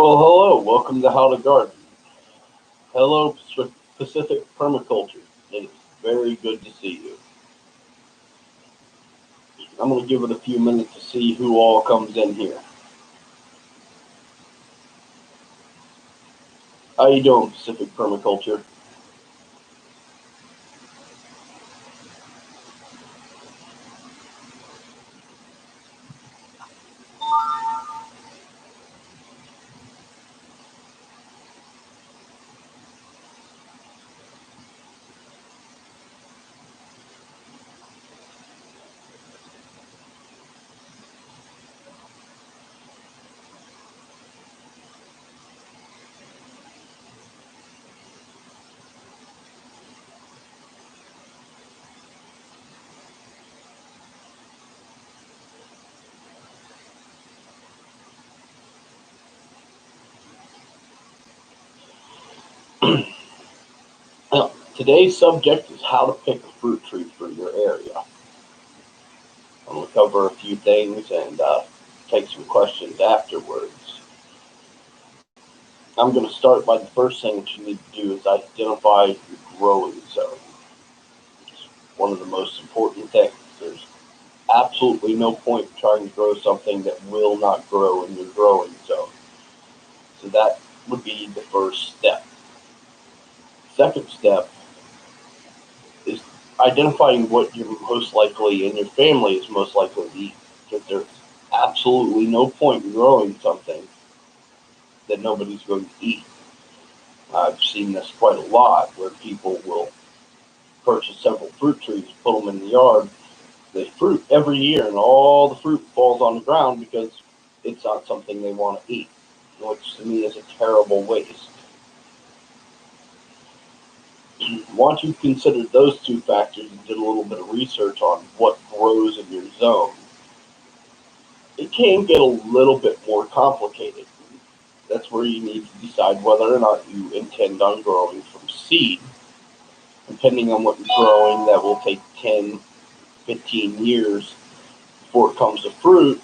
Well, hello. Welcome to How to Garden. Hello, Pacific Permaculture. It's very good to see you. I'm going to give it a few minutes to see who all comes in here. How you doing, Pacific Permaculture? Now, today's subject is how to pick a fruit tree for your area. I'm going to cover a few things and take some questions afterwards. I'm going to start by the first thing that you need to do is identify your growing zone. It's one of the most important things. There's absolutely no point trying to grow something that will not grow in your growing zone. So that would be the first step. Second step is identifying what you're most likely and your family is most likely to eat. Because there's absolutely no point in growing something that nobody's going to eat. I've seen this quite a lot where people will purchase several fruit trees, put them in the yard. They fruit every year and all the fruit falls on the ground because it's not something they want to eat, which to me is a terrible waste. Once you've considered those two factors and did a little bit of research on what grows in your zone, it can get a little bit more complicated. That's where you need to decide whether or not you intend on growing from seed. Depending on what you're growing, that will take 10, 15 years before it comes to fruit,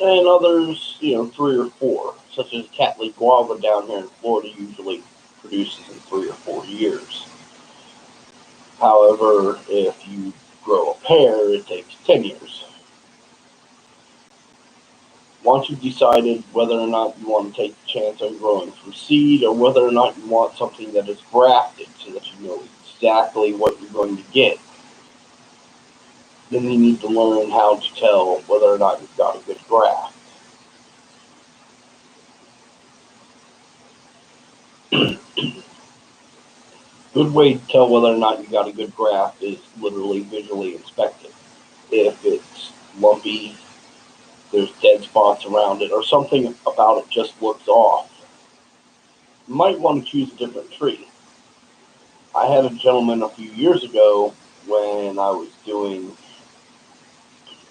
and others, 3 or 4, such as Cattleya guava down here in Florida usually produces in 3 or 4 years. However, if you grow a pear, it takes 10 years. Once you've decided whether or not you want to take the chance on growing from seed or whether or not you want something that is grafted so that you know exactly what you're going to get, then you need to learn how to tell whether or not you've got a good graft. Good way to tell whether or not you got a good graft is literally visually inspect it. If it's lumpy, there's dead spots around it, or something about it just looks off, you might want to choose a different tree. I had a gentleman a few years ago when I was doing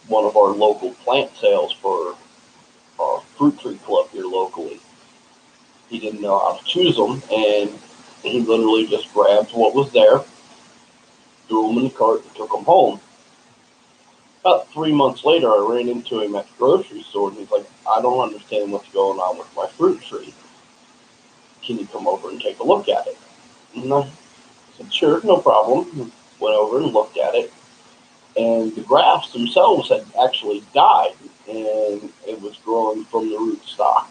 one of our local plant sales for our fruit tree club here locally. He didn't know how to choose them, and he literally just grabbed what was there, threw them in the cart, and took them home. About 3 months later, I ran into him at the grocery store, and he's like, I don't understand what's going on with my fruit tree. Can you come over and take a look at it? And I said, sure, no problem. Went over and looked at it, and the grafts themselves had actually died, and it was growing from the rootstock.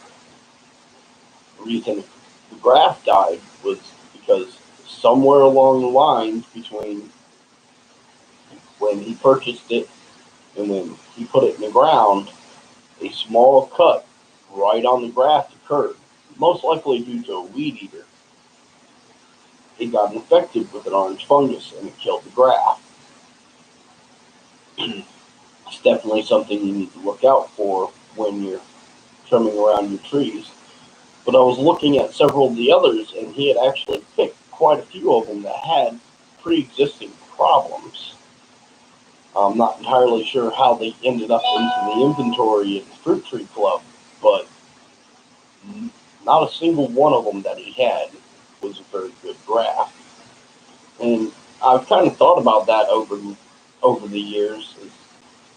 The reason the graft died was because somewhere along the lines between when he purchased it and when he put it in the ground, a small cut right on the graft occurred, most likely due to a weed eater. It got infected with an orange fungus and it killed the graft. It's definitely something you need to look out for when you're trimming around your trees. But I was looking at several of the others, and he had actually picked quite a few of them that had pre-existing problems. I'm not entirely sure how they ended up into the inventory at the Fruit Tree Club, but not a single one of them that he had was a very good graft. And I've kind of thought about that over the years.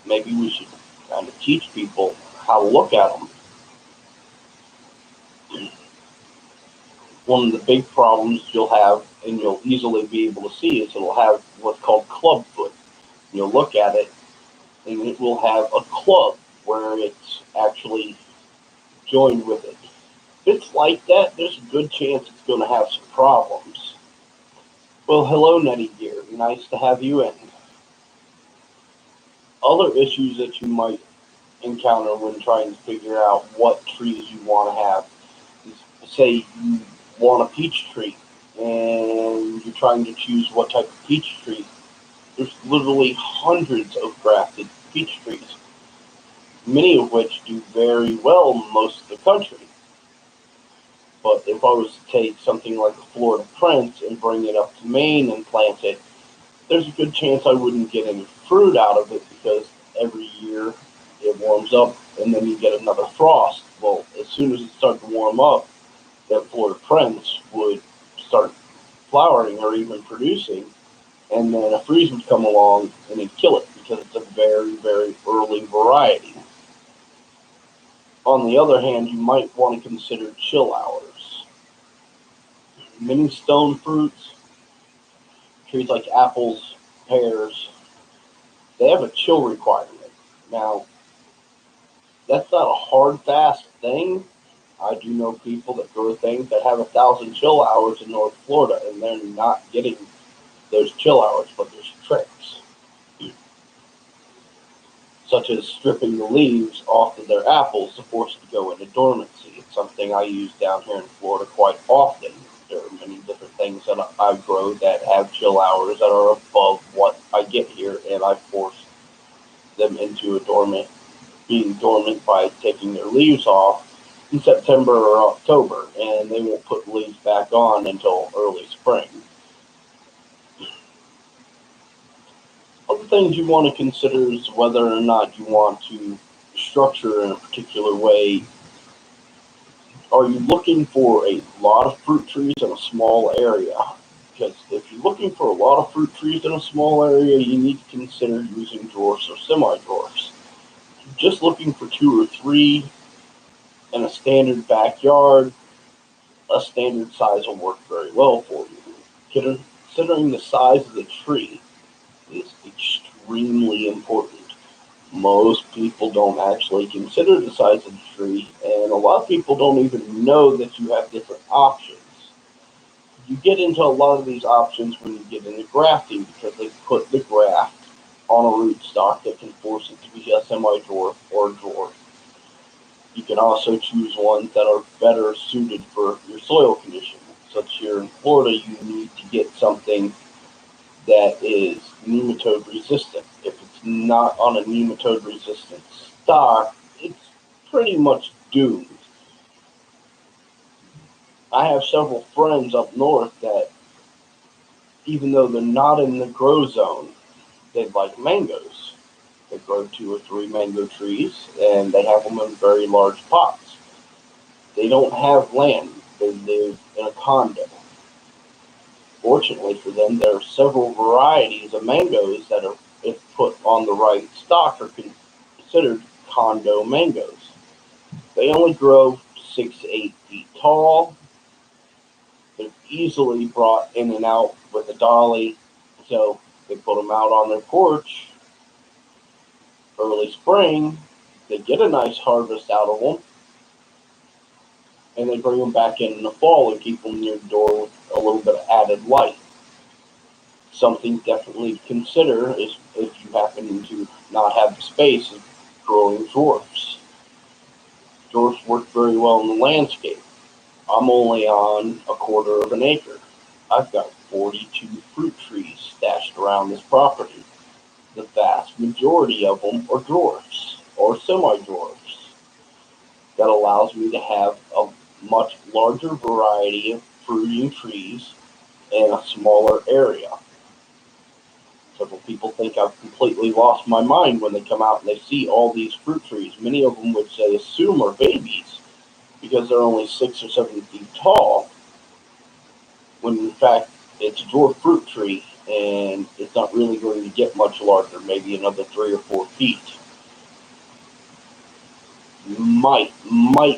Maybe we should kind of teach people how to look at them. One of the big problems you'll have, and you'll easily be able to see, is it'll have what's called clubfoot. You'll look at it, and it will have a club where it's actually joined with it. If it's like that, there's a good chance it's going to have some problems. Well, hello, Nettie dear. Nice to have you in. Other issues that you might encounter when trying to figure out what trees you want to have is, say, you want a peach tree and you're trying to choose what type of peach tree. There's literally hundreds of grafted peach trees, many of which do very well in most of the country. But if I was to take something like a Florida Prince and bring it up to Maine and plant it, there's a good chance I wouldn't get any fruit out of it because every year it warms up and then you get another frost. Well, as soon as it starts to warm up, that Florida Prince would start flowering or even producing, and then a freeze would come along and it'd kill it because it's a very, very early variety. On the other hand, you might want to consider chill hours. Many stone fruits, trees like apples, pears, they have a chill requirement. Now, that's not a hard, fast thing. I do know people that grow things that have 1,000 chill hours in North Florida, and they're not getting those chill hours, but there's tricks, such as stripping the leaves off of their apples to force it to go into dormancy. It's something I use down here in Florida quite often. There are many different things that I grow that have chill hours that are above what I get here, and I force them into being dormant by taking their leaves off in September or October, and they won't put leaves back on until early spring. Other things you want to consider is whether or not you want to structure in a particular way. Are you looking for a lot of fruit trees in a small area? Because if you're looking for a lot of fruit trees in a small area, you need to consider using dwarfs or semi-dwarfs. If you're just looking for 2 or 3 in a standard backyard, a standard size will work very well for you. Considering the size of the tree is extremely important. Most people don't actually consider the size of the tree, and a lot of people don't even know that you have different options. You get into a lot of these options when you get into grafting because they put the graft on a rootstock that can force it to be a semi-dwarf or dwarf. You can also choose ones that are better suited for your soil conditions. Such here in Florida, you need to get something that is nematode resistant. If it's not on a nematode resistant stock, it's pretty much doomed. I have several friends up north that, even though they're not in the grow zone, they like mangoes. They grow 2 or 3 mango trees and they have them in very large pots. They don't have land. They live in a condo. Fortunately for them, there are several varieties of mangoes that are, if put on the right stock, are considered condo mangoes. They only grow 6 to 8 feet tall. They're easily brought in and out with a dolly, so they put them out on their porch early spring. They get a nice harvest out of them, and they bring them back in the fall and keep them near the door with a little bit of added light. Something definitely to consider is if you happen to not have the space of growing dwarfs. Dwarfs work very well in the landscape. I'm only on a quarter of an acre. I've got 42 fruit trees stashed around this property. The vast majority of them are dwarfs or semi-dwarfs. That allows me to have a much larger variety of fruiting trees in a smaller area. Several people think I've completely lost my mind when they come out and they see all these fruit trees, many of them which they assume are babies because they're only 6 or 7 feet tall, when in fact it's a dwarf fruit tree and it's not really going to get much larger, maybe another 3 or 4 feet. might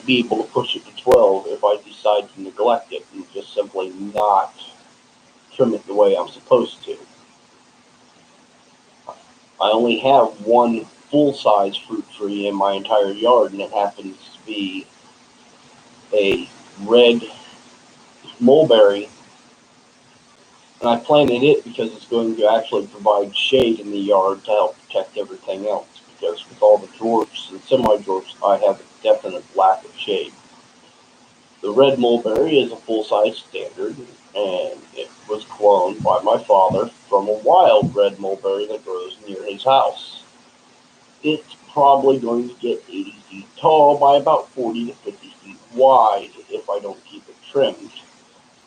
be able to push it to 12 if I decide to neglect it and just simply not trim it the way I'm supposed to. I only have one full-size fruit tree in my entire yard, and it happens to be a red mulberry, and I planted it because it's going to actually provide shade in the yard to help protect everything else, because with all the dwarfs and semi-dwarfs, I have a definite lack of shade. The red mulberry is a full-size standard, and it was cloned by my father from a wild red mulberry that grows near his house. It's probably going to get 80 feet tall by about 40 to 50 feet wide if I don't keep it trimmed.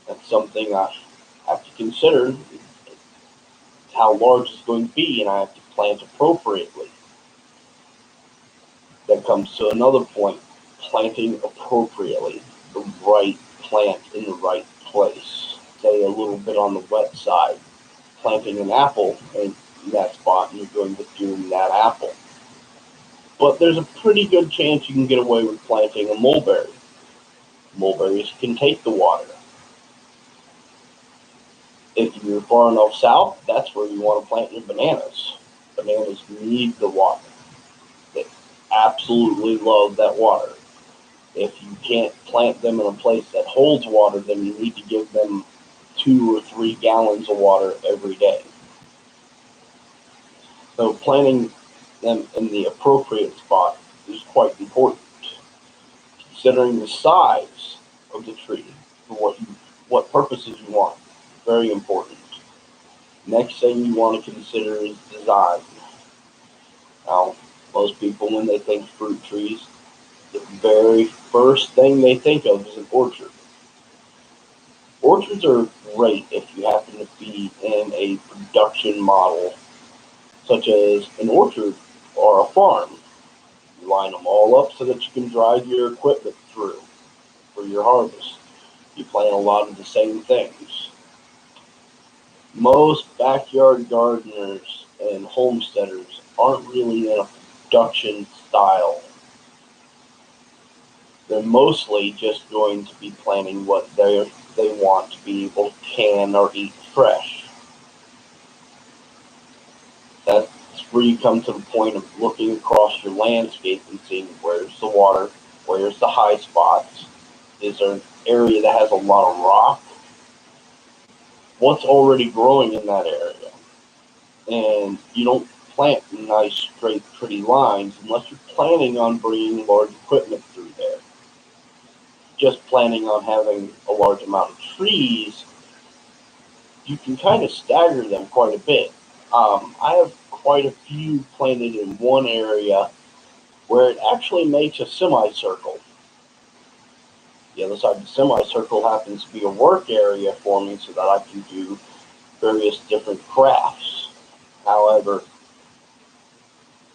That's something I have to consider, how large it's going to be, and I have to plant appropriately. That comes to another point, planting appropriately, the right plant in the right place. Say a little bit on the wet side, planting an apple in that spot, and you're going to doom that apple. But there's a pretty good chance you can get away with planting a mulberry. Mulberries can take the water. If you're far enough south, that's where you want to plant your bananas. Bananas need the water. They absolutely love that water. If you can't plant them in a place that holds water, then you need to give them 2 or 3 gallons of water every day. So planting them in the appropriate spot is quite important. Considering the size of the tree for what purposes you want, very important. Next thing you want to consider is design. Now, most people, when they think fruit trees, the very first thing they think of is an orchard. Orchards are great if you happen to be in a production model, such as an orchard or a farm. You line them all up so that you can drive your equipment through for your harvest. You plant a lot of the same things. Most backyard gardeners and homesteaders aren't really in a production style. They're mostly just going to be planting what they want to be able to can or eat fresh. That's where you come to the point of looking across your landscape and seeing where's the water, where's the high spots, is there an area that has a lot of rock, what's already growing in that area. And you don't plant nice, straight, pretty lines unless you're planning on bringing large equipment through there. Just planning on having a large amount of trees, you can kind of stagger them quite a bit. I have quite a few planted in one area where it actually makes a semicircle. The other side of the semicircle happens to be a work area for me so that I can do various different crafts. However,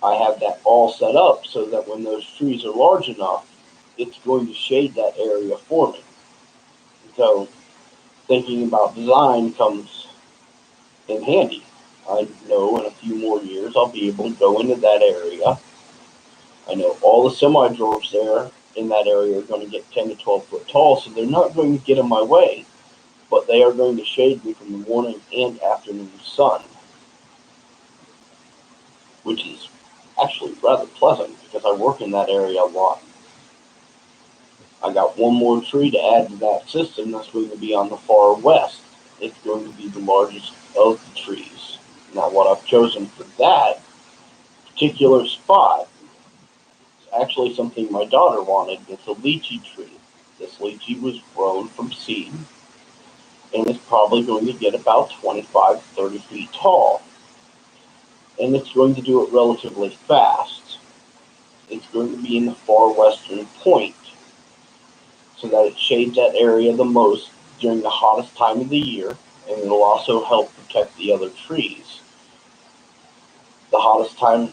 I have that all set up so that when those trees are large enough, it's going to shade that area for me. So thinking about design comes in handy. I know in a few more years I'll be able to go into that area. I know all the semi-dwarfs there in that area are going to get 10 to 12 foot tall, so they're not going to get in my way, but they are going to shade me from the morning and afternoon sun, which is actually rather pleasant because I work in that area a lot. I got one more tree to add to that system that's going to be on the far west. It's going to be the largest of the trees. Now, what I've chosen for that particular spot is actually something my daughter wanted. It's a lychee tree. This lychee was grown from seed, and it's probably going to get about 25 to 30 feet tall. And it's going to do it relatively fast. It's going to be in the far western point, so that it shades that area the most during the hottest time of the year, and it'll also help protect the other trees. The hottest time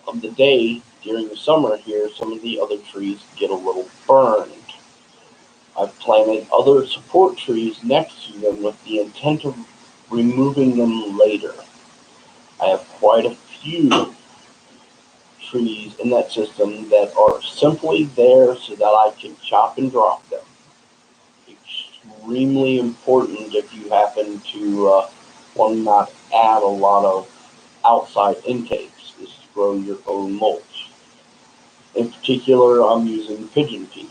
of the day during the summer here, some of the other trees get a little burned. I've planted other support trees next to them with the intent of removing them later. I have quite a few trees in that system that are simply there so that I can chop and drop them. Extremely important if you happen to want to not add a lot of outside intakes, is to grow your own mulch. In particular, I'm using pigeon pea.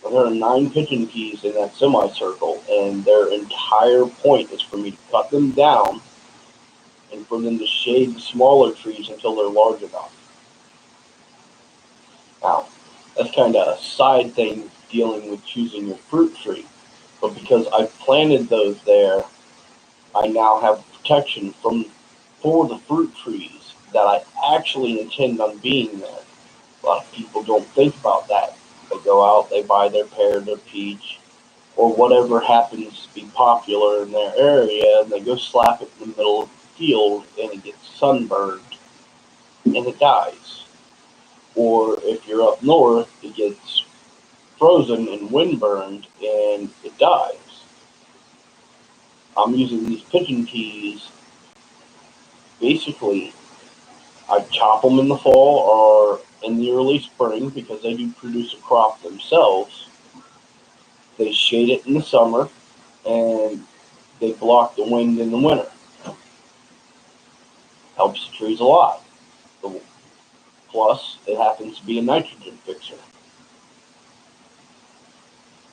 There are 9 pigeon peas in that semicircle, and their entire point is for me to cut them down and for them to shade the smaller trees until they're large enough. Now, that's kind of a side thing dealing with choosing your fruit tree, but because I planted those there, I now have protection for the fruit trees that I actually intend on being there. A lot of people don't think about that. They go out, they buy their pear, their peach, or whatever happens to be popular in their area, and they go slap it in the middle of the field, and it gets sunburned, and it dies. Or if you're up north, it gets frozen and windburned, and it dies. I'm using these pigeon peas. Basically, I chop them in the fall or in the early spring because they do produce a crop themselves. They shade it in the summer, and they block the wind in the winter. Helps the trees a lot. Plus, it happens to be a nitrogen fixer.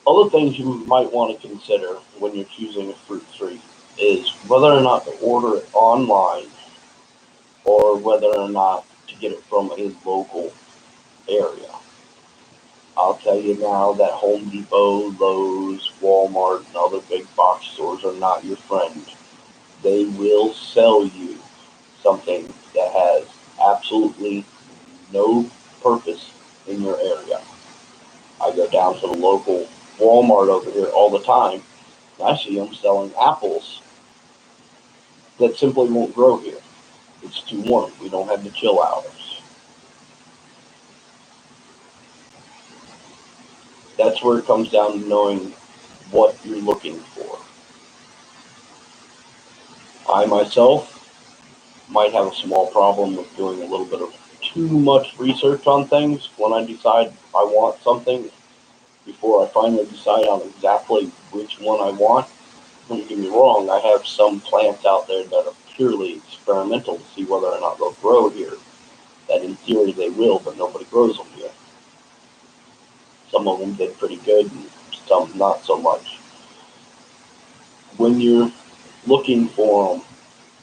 Other things you might want to consider when you're choosing a fruit tree is whether or not to order it online or whether or not to get it from a local area. I'll tell you now that Home Depot, Lowe's, Walmart, and other big box stores are not your friend. They will sell you something that has absolutely no purpose in your area. I go down to the local Walmart over here all the time, and I see them selling apples that simply won't grow here. It's too warm. We don't have the chill hours. That's where it comes down to knowing what you're looking for. I myself might have a small problem with doing a little bit of too much research on things when I decide I want something before I finally decide on exactly which one I want. Don't get me wrong, I have some plants out there that are purely experimental to see whether or not they'll grow here. That in theory they will, but nobody grows them here. Some of them did pretty good, and some not so much. When you're looking for them,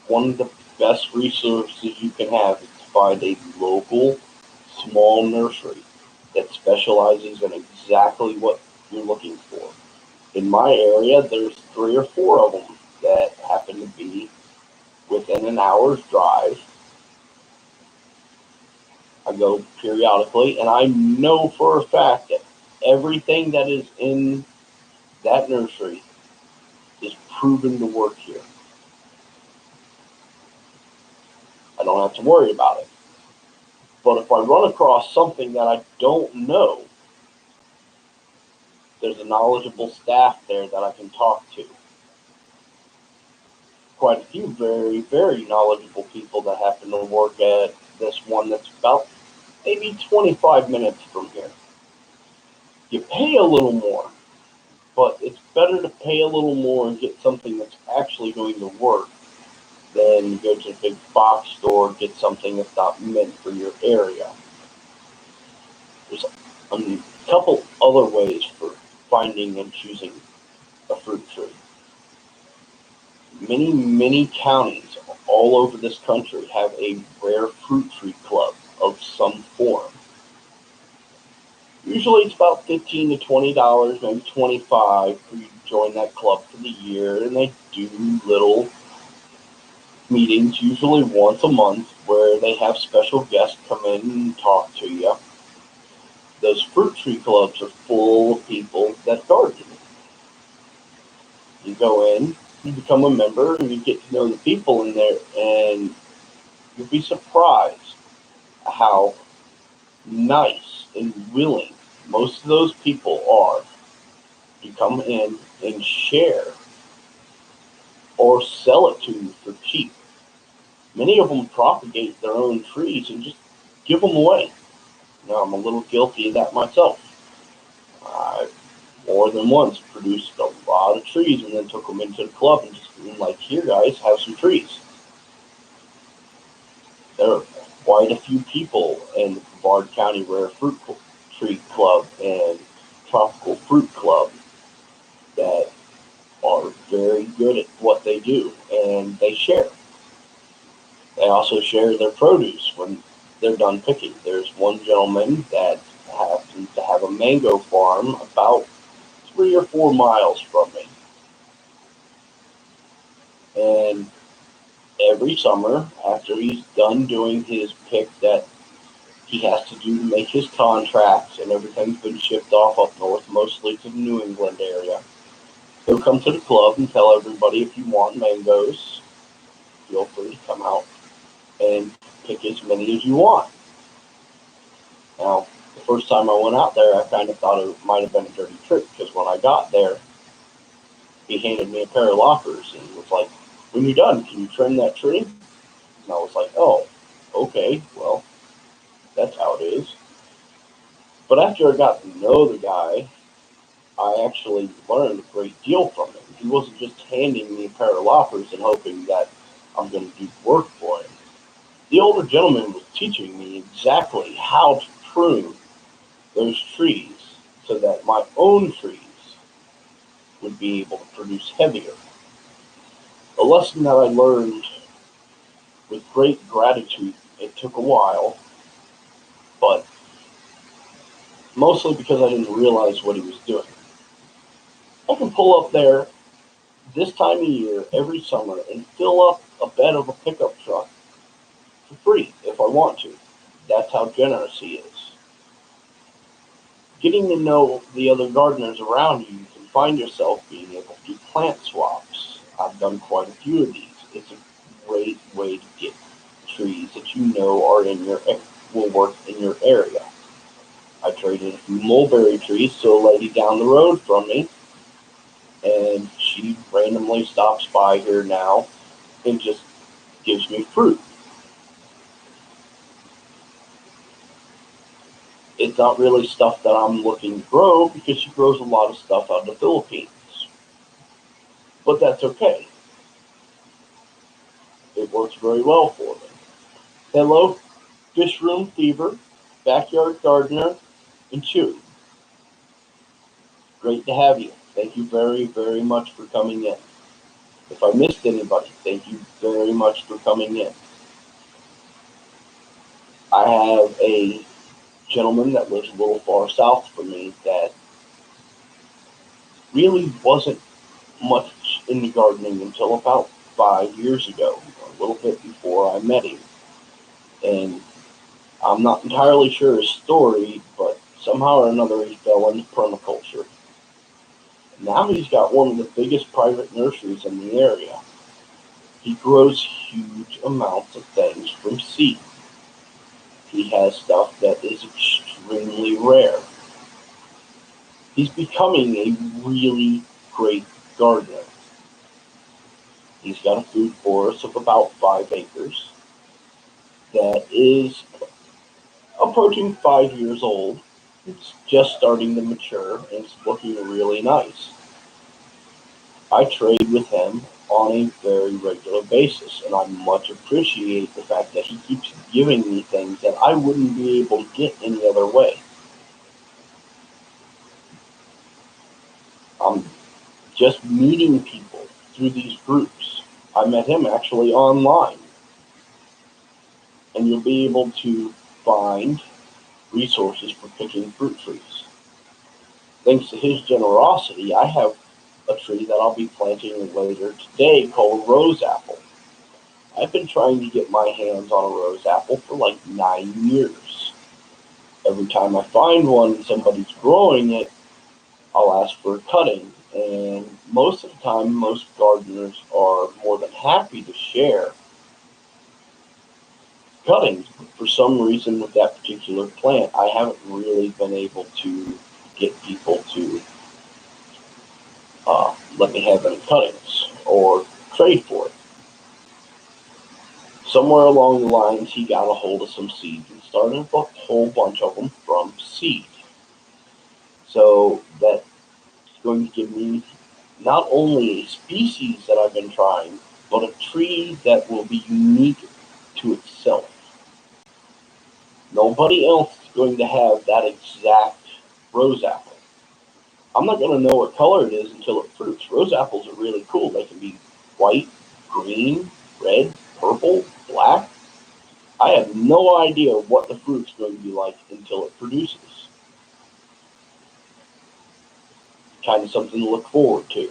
one of the best resources you can have is to find a local small nursery that specializes in exactly what you're looking for. In my area, there's 3 or 4 of them that happen to be within an hour's drive. I go periodically, and I know for a fact that everything that is in that nursery is proven to work here. I don't have to worry about it. But if I run across something that I don't know, there's a knowledgeable staff there that I can talk to. Quite a few very, very knowledgeable people that happen to work at this one that's about maybe 25 minutes from here. You pay a little more, but it's better to pay a little more and get something that's actually going to work than go to a big box store and get something that's not meant for your area. There's a couple other ways for finding and choosing a fruit tree. Many, many counties all over this country have a rare fruit tree club of some form. Usually it's about $15 to $20, maybe $25 for you to join that club for the year, and they do little meetings, usually once a month, where they have special guests come in and talk to you. Those fruit tree clubs are full of people that garden. You go in, you become a member, and you get to know the people in there, and you'll be surprised how nice and willing most of those people are to come in and share or sell it to you for cheap. Many of them propagate their own trees and just give them away. Now, I'm a little guilty of that myself. I more than once produced a lot of trees and then took them into the club and just been like, here guys, have some trees. There are quite a few people in the Brevard County Rare Fruit Tree Club and Tropical Fruit Club that are very good at what they do, and they share. They also share their produce when they're done picking. There's one gentleman that happens to have a mango farm about 3 or 4 miles from me. And every summer, after he's done doing his pick that he has to do to make his contracts, and everything's been shipped off up north, mostly to the New England area, he'll come to the club and tell everybody, if you want mangoes, feel free to come out and pick as many as you want. Now, the first time I went out there, I kind of thought it might have been a dirty trick, because when I got there, he handed me a pair of loppers and was like, when you're done, can you trim that tree? And I was like, oh, okay, well, that's how it is. But after I got to know the guy, I actually learned a great deal from him. He wasn't just handing me a pair of loppers and hoping that I'm going to do work for him. The older gentleman was teaching me exactly how to prune those trees so that my own trees would be able to produce heavier. A lesson that I learned with great gratitude. It took a while, but mostly because I didn't realize what he was doing. I can pull up there this time of year every summer and fill up a bed of a pickup truck for free if I want to. That's how generous he is. Getting to know the other gardeners around you, you can find yourself being able to do plant swaps. I've done quite a few of these. It's a great way to get trees that you know are in your will work in your area. I traded a few mulberry trees to a lady down the road from me, and she randomly stops by here now and just gives me fruit. It's not really stuff that I'm looking to grow because she grows a lot of stuff out of the Philippines. But that's okay. It works very well for me. Hello, Fish Room Fever, Backyard Gardener, and Chewy. Great to have you. Thank you very, very much for coming in. If I missed anybody, thank you very much for coming in. I have a gentleman that lives a little far south from me that really wasn't much into gardening until about 5 years ago, a little bit before I met him. And I'm not entirely sure his story, but somehow or another he fell into permaculture. Now he's got one of the biggest private nurseries in the area. He grows huge amounts of things from seed. He has stuff that is extremely rare. He's becoming a really great gardener. He's got a food forest of about 5 acres that is approaching 5 years old. It's just starting to mature and it's looking really nice. I trade with him on a very regular basis, and I much appreciate the fact that he keeps giving me things that I wouldn't be able to get any other way. I'm just meeting people through these groups. I met him actually online, and you'll be able to find resources for picking fruit trees. Thanks to his generosity, I have a tree that I'll be planting later today called rose apple. I've been trying to get my hands on a rose apple for like 9 years. Every time I find one and somebody's growing it, I'll ask for a cutting. And most of the time, most gardeners are more than happy to share cuttings. But for some reason with that particular plant, I haven't really been able to get people to let me have any cuttings or trade for it. somewhere along the lines, he got a hold of some seeds and started a whole bunch of them from seed. So that's going to give me not only a species that I've been trying, but a tree that will be unique to itself. Nobody else is going to have that exact rose apple. I'm not going to know what color it is until it fruits. Rose apples are really cool. They can be white, green, red, purple, black. I have no idea what the fruit's going to be like until it produces. Kind of something to look forward to.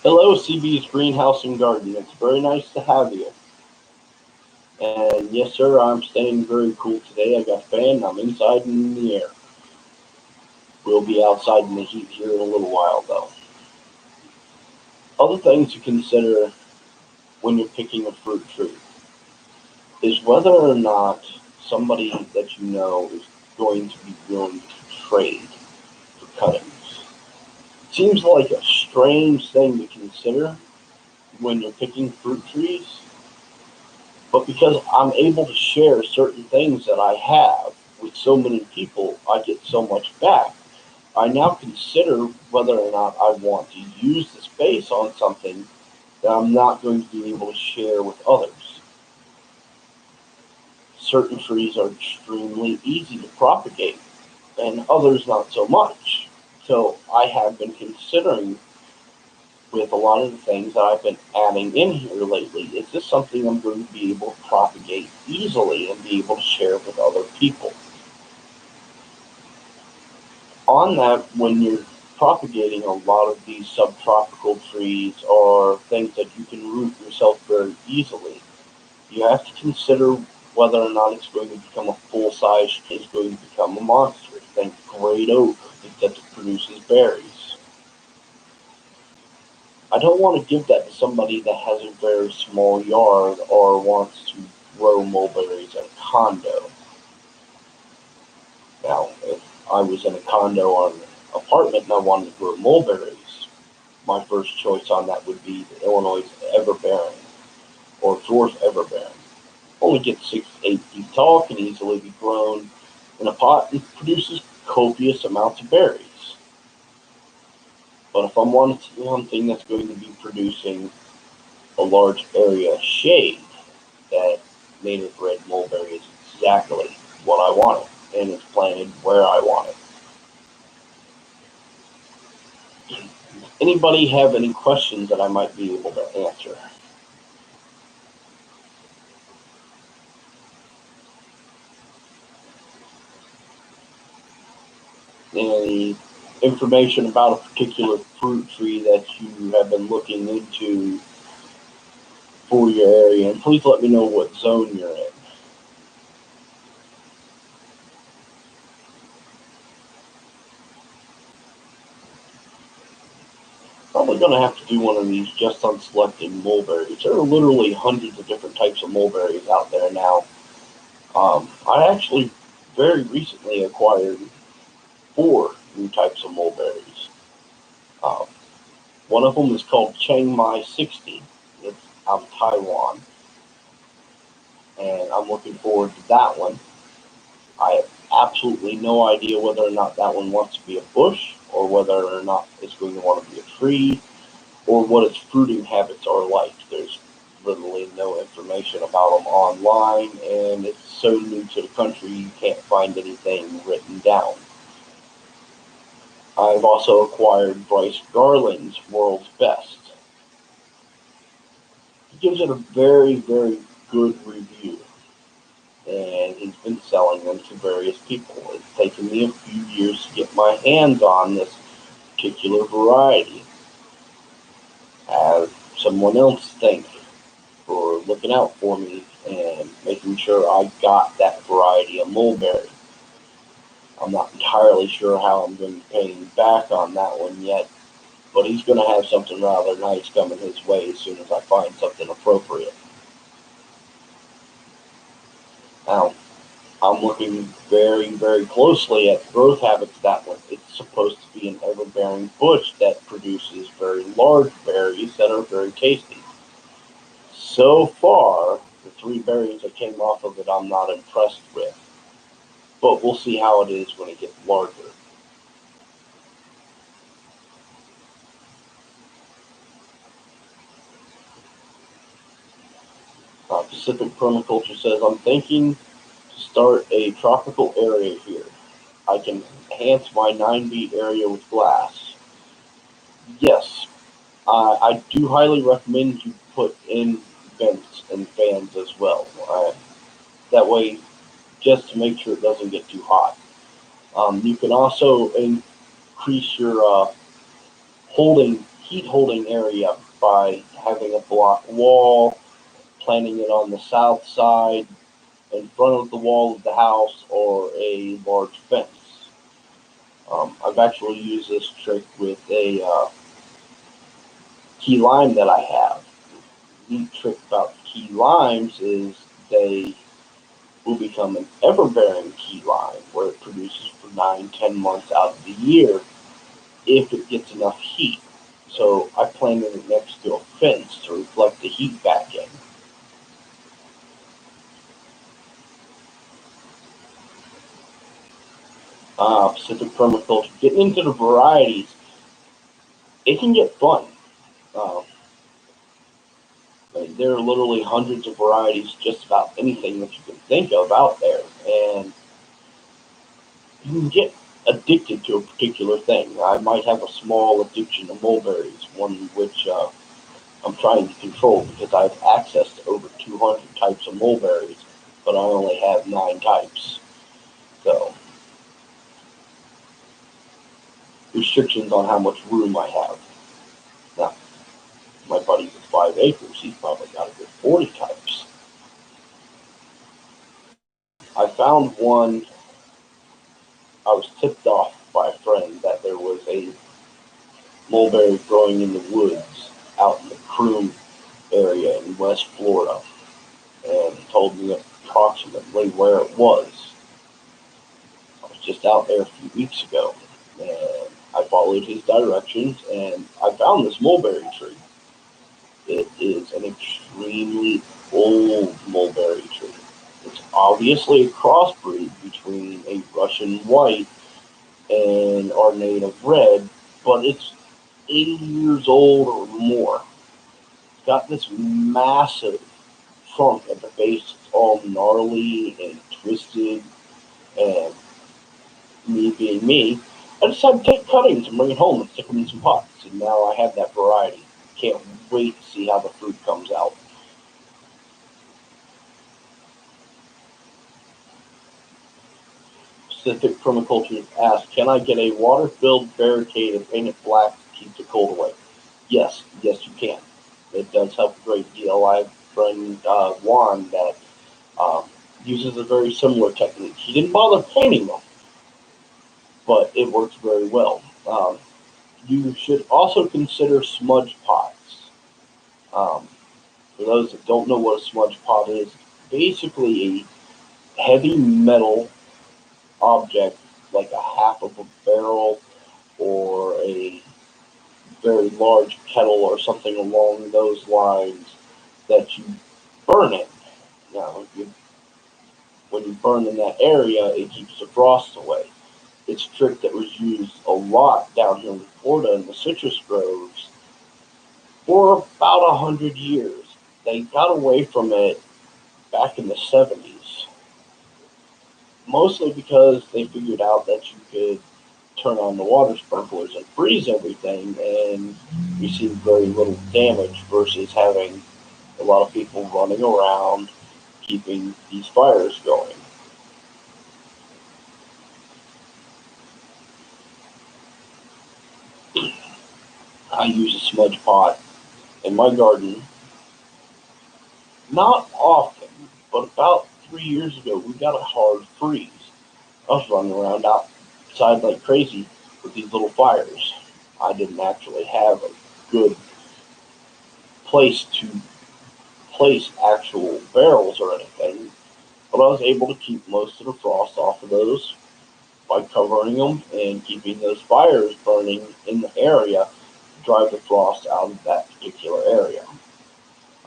Hello, CB's Greenhouse and Garden. It's very nice to have you. And yes, sir, I'm staying very cool today. I got a fan. I'm inside in the air. We'll be outside in the heat here in a little while, though. Other things to consider when you're picking a fruit tree is whether or not somebody that you know is going to be willing to trade for cuttings. Seems like a strange thing to consider when you're picking fruit trees, but because I'm able to share certain things that I have with so many people, I get so much back. I now consider whether or not I want to use the space on something that I'm not going to be able to share with others. Certain trees are extremely easy to propagate, and others not so much. So I have been considering with a lot of the things that I've been adding in here lately, is this something I'm going to be able to propagate easily and be able to share with other people? On that, when you're propagating a lot of these subtropical trees or things that you can root yourself very easily, you have to consider whether or not it's going to become a full-size tree, it's going to become a monster. Think great oak that produces berries. I don't want to give that to somebody that has a very small yard or wants to grow mulberries in a condo. Now, if I was in a condo or an apartment and I wanted to grow mulberries, my first choice on that would be the Illinois everbearing or dwarf everbearing. Only gets 6 to 8 feet tall, can easily be grown in a pot, and produces copious amounts of berries. But if I'm wanting something that's going to be producing a large area of shade, that native red mulberry is exactly what I wanted, and it's planted where I want it. Anybody have any questions that I might be able to answer? Any information about a particular fruit tree that you have been looking into for your area? And please let me know what zone you're in. Probably going to have to do one of these just on selected mulberries. There are literally hundreds of different types of mulberries out there now. I actually very recently acquired 4 new types of mulberries. Um, one of them is called Chiang Mai 60. It's out of Taiwan, and I'm looking forward to that one. I have absolutely no idea whether or not that one wants to be a bush or whether or not it's going to want to be a tree or what its fruiting habits are like. There's literally no information about them online, and it's so new to the country you can't find anything written down. I've also acquired Bryce Garland's World's Best. He gives it a very, very good review, and he's been selling them to various people. It's taken me a few years to get my hands on this particular variety. Have someone else thank for looking out for me and making sure I got that variety of mulberry. I'm not entirely sure how I'm going to pay him back on that one yet, but he's going to have something rather nice coming his way as soon as I find something appropriate. Now, I'm looking very, very closely at growth habits of that one. It's supposed to be an everbearing bush that produces very large berries that are very tasty. So far, the 3 berries that came off of it I'm not impressed with, but we'll see how it is when it gets larger. Pacific Permaculture says, I'm thinking to start a tropical area here. I can enhance my 9B area with glass. Yes, I do highly recommend you put in vents and fans as well. That way, just to make sure it doesn't get too hot. You can also increase your heat holding area by having a block wall, planting it on the south side, in front of the wall of the house, or a large fence. I've actually used this trick with a key lime that I have. The neat trick about key limes is they will become an ever-bearing key lime where it produces for 9-10 months out of the year if it gets enough heat. So I planted it next to a fence to reflect the heat back in. Pacific Permaculture, getting into the varieties, it can get fun. Uh, there are literally hundreds of varieties, just about anything that you can think of out there, and you can get addicted to a particular thing. I might have a small addiction to mulberries, one which I'm trying to control because I have access to over 200 types of mulberries, but I only have 9 types. So, restrictions on how much room I have. Now, my buddy with 5 acres, he's probably got a good 40 types. I found one, I was tipped off by a friend that there was a mulberry growing in the woods out in the Croom area in West Florida, and he told me approximately where it was. I was just out there a few weeks ago, and I followed his directions, and I found this mulberry tree. It is an extremely old mulberry tree. It's obviously a crossbreed between a Russian white and our native red, but it's 80 years old or more. It's got this massive trunk at the base. It's all gnarly and twisted, and me being me, I decided to take cuttings and bring it home and stick them in some pots, and now I have that variety. Can't wait to see how the fruit comes out. Pacific Permaculture asks, can I get a water-filled barricade and paint it black to keep the cold away? Yes, you can. It does help a great deal. I have a friend, Juan, that uses a very similar technique. He didn't bother painting them, but it works very well. You should also consider smudge pots. Um, for those that don't know what a smudge pot is, basically a heavy metal object like a half of a barrel or a very large kettle or something along those lines that you burn in. Now, when you burn in that area, it keeps the frost away. It's a trick that was used a lot down here in Florida in the citrus groves for about 100 years. They got away from it back in the 70s, mostly because they figured out that you could turn on the water sprinklers and freeze everything and receive very little damage versus having a lot of people running around keeping these fires going. I use a smudge pot in my garden, not often, but about 3 years ago we got a hard freeze. I was running around outside like crazy with these little fires. I didn't actually have a good place to place actual barrels or anything, but I was able to keep most of the frost off of those by covering them and keeping those fires burning in the area to drive the frost out of that particular area.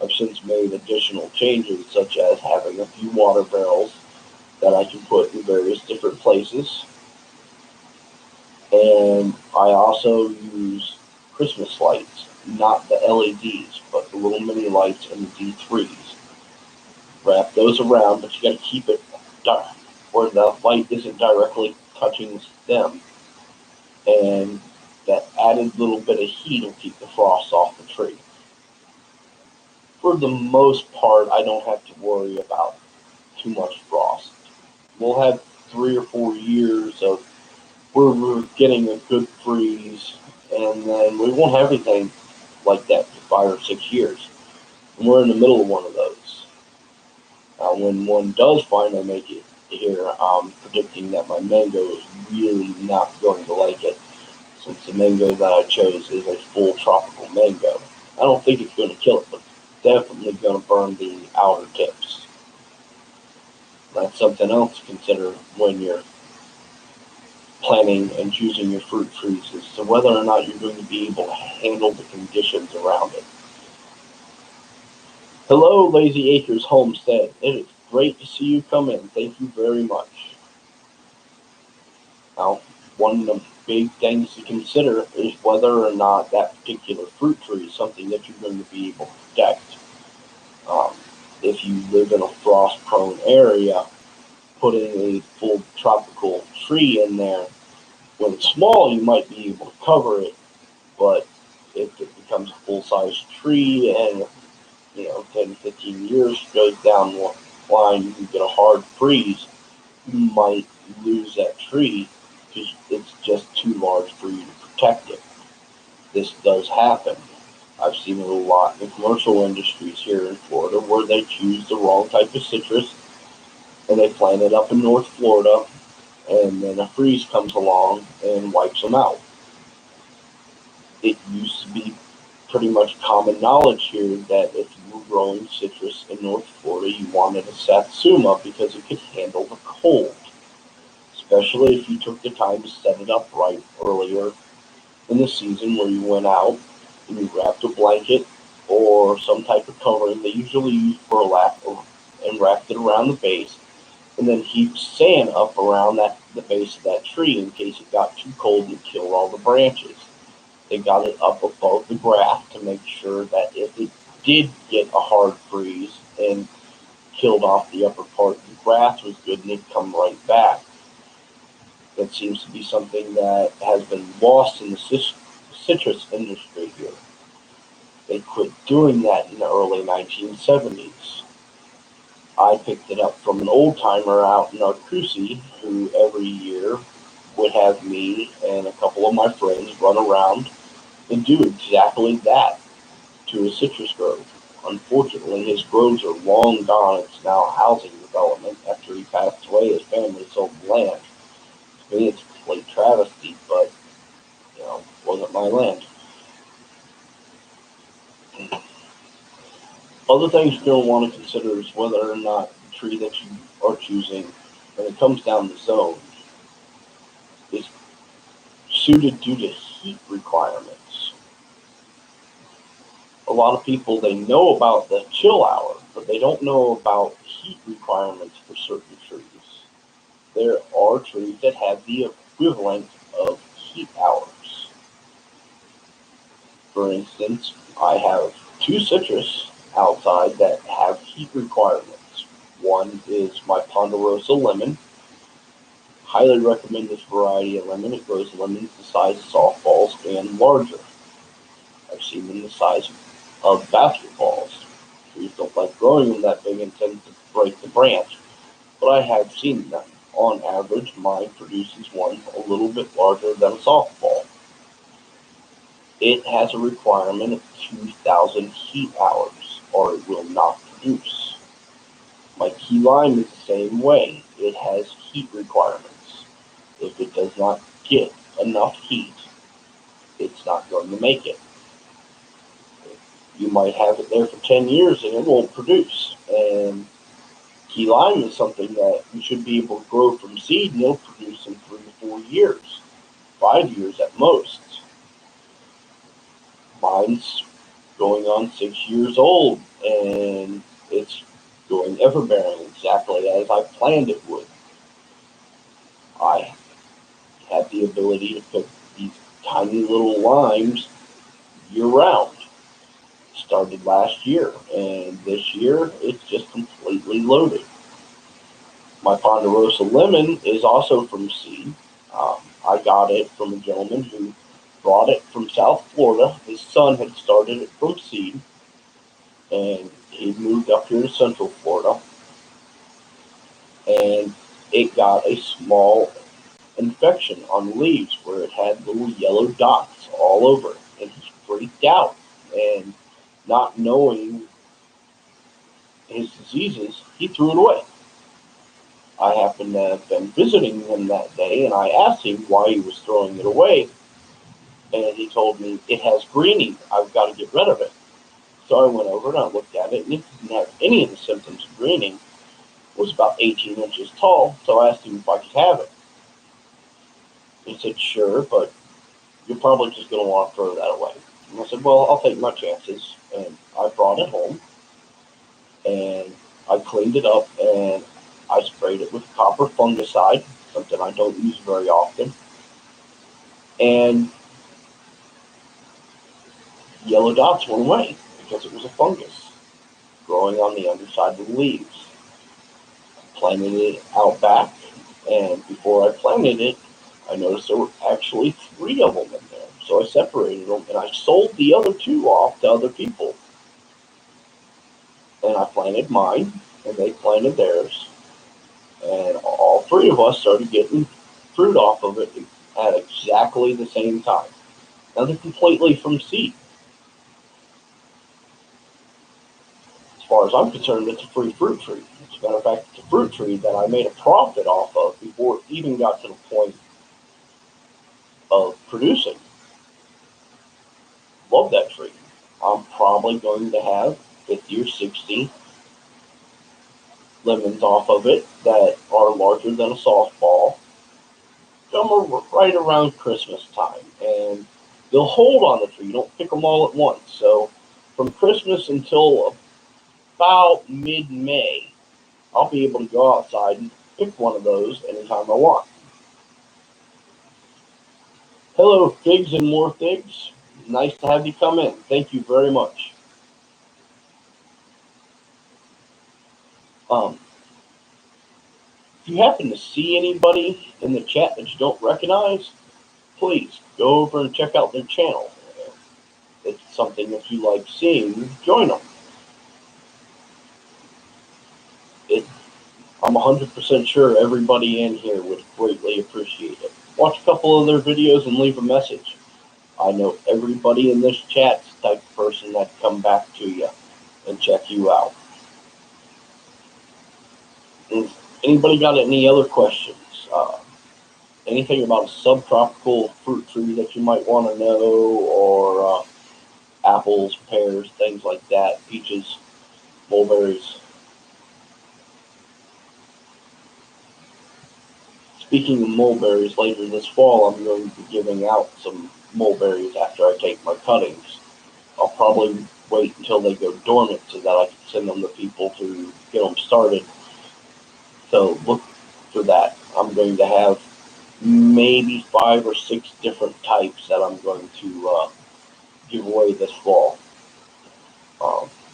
I've since made additional changes, such as having a few water barrels that I can put in various different places. And I also use Christmas lights, not the LEDs, but the little mini lights and the D3s. Wrap those around, but you got to keep it dark where the light isn't directly touching the stem. And that added little bit of heat will keep the frost off the tree. For the most part, I don't have to worry about too much frost. We'll have 3 or 4 years of where we're getting a good freeze, and then we won't have anything like that for 5 or 6 years. And we're in the middle of one of those. When one does finally make it here, I'm predicting that my mango is really not going to like it, since the mango that I chose is a full tropical mango. I don't think it's going to kill it, but definitely going to burn the outer tips. That's something else to consider when you're planting and choosing your fruit trees, as to whether or not you're going to be able to handle the conditions around it. Hello, Lazy Acres Homestead. It is great to see you come in. Thank you very much. Now, one of the big things to consider is whether or not that particular fruit tree is something that you're going to be able to protect. If you live in a frost-prone area, putting a full tropical tree in there, when it's small, you might be able to cover it, but if it becomes a full-size tree and 10, 15 years goes down the line, you can get a hard freeze, you might lose that tree because it's just too large for you to protect it. This does happen. I've seen it a lot in commercial industries here in Florida where they choose the wrong type of citrus and they plant it up in North Florida, and then a freeze comes along and wipes them out. It used to be pretty much common knowledge here that if you were growing citrus in North Florida, you wanted a Satsuma because it could handle the cold, especially if you took the time to set it up right earlier in the season, where you went out and you wrapped a blanket or some type of covering they usually use burlap and wrapped it around the base, and then heaped sand up around the base of that tree in case it got too cold and killed all the branches. They got it up above the grass to make sure that if it did get a hard freeze and killed off the upper part, the grass was good and it'd come right back. That seems to be something that has been lost in the citrus industry here. They quit doing that in the early 1970s. I picked it up from an old timer out in Arcousie, who every year would have me and a couple of my friends run around and do exactly that to a citrus grove. Unfortunately, his groves are long gone. It's now a housing development. After he passed away, his family sold the land. To me, it's a complete travesty, but, it wasn't my land. Other things you're going to want to consider is whether or not the tree that you are choosing, when it comes down to zones, is suited due to heat requirements. A lot of people, they know about the chill hour, but they don't know about heat requirements for certain trees. There are trees that have the equivalent of heat hours. For instance, I have 2 citrus outside that have heat requirements. One is my Ponderosa Lemon. Highly recommend this variety of lemon. It grows lemons the size of softballs and larger. I've seen them the size of basketballs. Trees don't like growing them that big and tend to break the branch, but I have seen them. On average, mine produces one a little bit larger than a softball. It has a requirement of 2,000 heat hours, or it will not produce. My key lime is the same way. It has heat requirements. If it does not get enough heat, it's not going to make it. You might have it there for 10 years and it won't produce. And key lime is something that you should be able to grow from seed and it'll produce in 3 to 4 years, 5 years at most. Mine's going on 6 years old, and it's doing everbearing exactly as I planned it would. I had the ability to pick these tiny little limes year-round. Started last year, and this year it's just completely loaded. My Ponderosa Lemon is also from seed. I got it from a gentleman who brought it from South Florida. His son had started it from seed, and he moved up here to Central Florida, and it got a small infection on leaves where it had little yellow dots all over it, and he freaked out. And not knowing his diseases, he threw it away. I happened to have been visiting him that day, and I asked him why he was throwing it away, and he told me, it has greening, I've got to get rid of it. So I went over and I looked at it, and it didn't have any of the symptoms of greening. It was about 18 inches tall, so I asked him if I could have it. He said, sure, but you're probably just going to want to throw that away. And I said, well, I'll take my chances. And I brought it home, and I cleaned it up, and I sprayed it with copper fungicide, something I don't use very often. And yellow dots went away because it was a fungus growing on the underside of the leaves. I planted it out back, and before I planted it, I noticed there were actually 3 of them in there. So I separated them, and I sold the other 2 off to other people. And I planted mine, and they planted theirs. And all 3 of us started getting fruit off of it at exactly the same time. Now they're completely from seed. As far as I'm concerned, it's a free fruit tree. As a matter of fact, it's a fruit tree that I made a profit off of before it even got to the point of producing. Love that tree. I'm probably going to have 50 or 60 lemons off of it that are larger than a softball. Come right around Christmas time, and they'll hold on the tree. You don't pick them all at once. So from Christmas until about mid-May, I'll be able to go outside and pick one of those anytime I want. Hello, figs and more figs. Nice to have you come in. Thank you very much. If you happen to see anybody in the chat that you don't recognize, please go over and check out their channel. If it's something that you like seeing, join them. I'm 100% sure everybody in here would greatly appreciate it. Watch a couple of their videos and leave a message. I know everybody in this chat's the type of person that'd come back to you and check you out. Anybody got any other questions? Anything about a subtropical fruit tree that you might want to know, or apples, pears, things like that, peaches, mulberries? Speaking of mulberries, later this fall, I'm going to be giving out some mulberries after I take my cuttings. I'll probably wait until they go dormant so that I can send them to people to get them started. So look for that. I'm going to have maybe 5 or 6 different types that I'm going to give away this fall.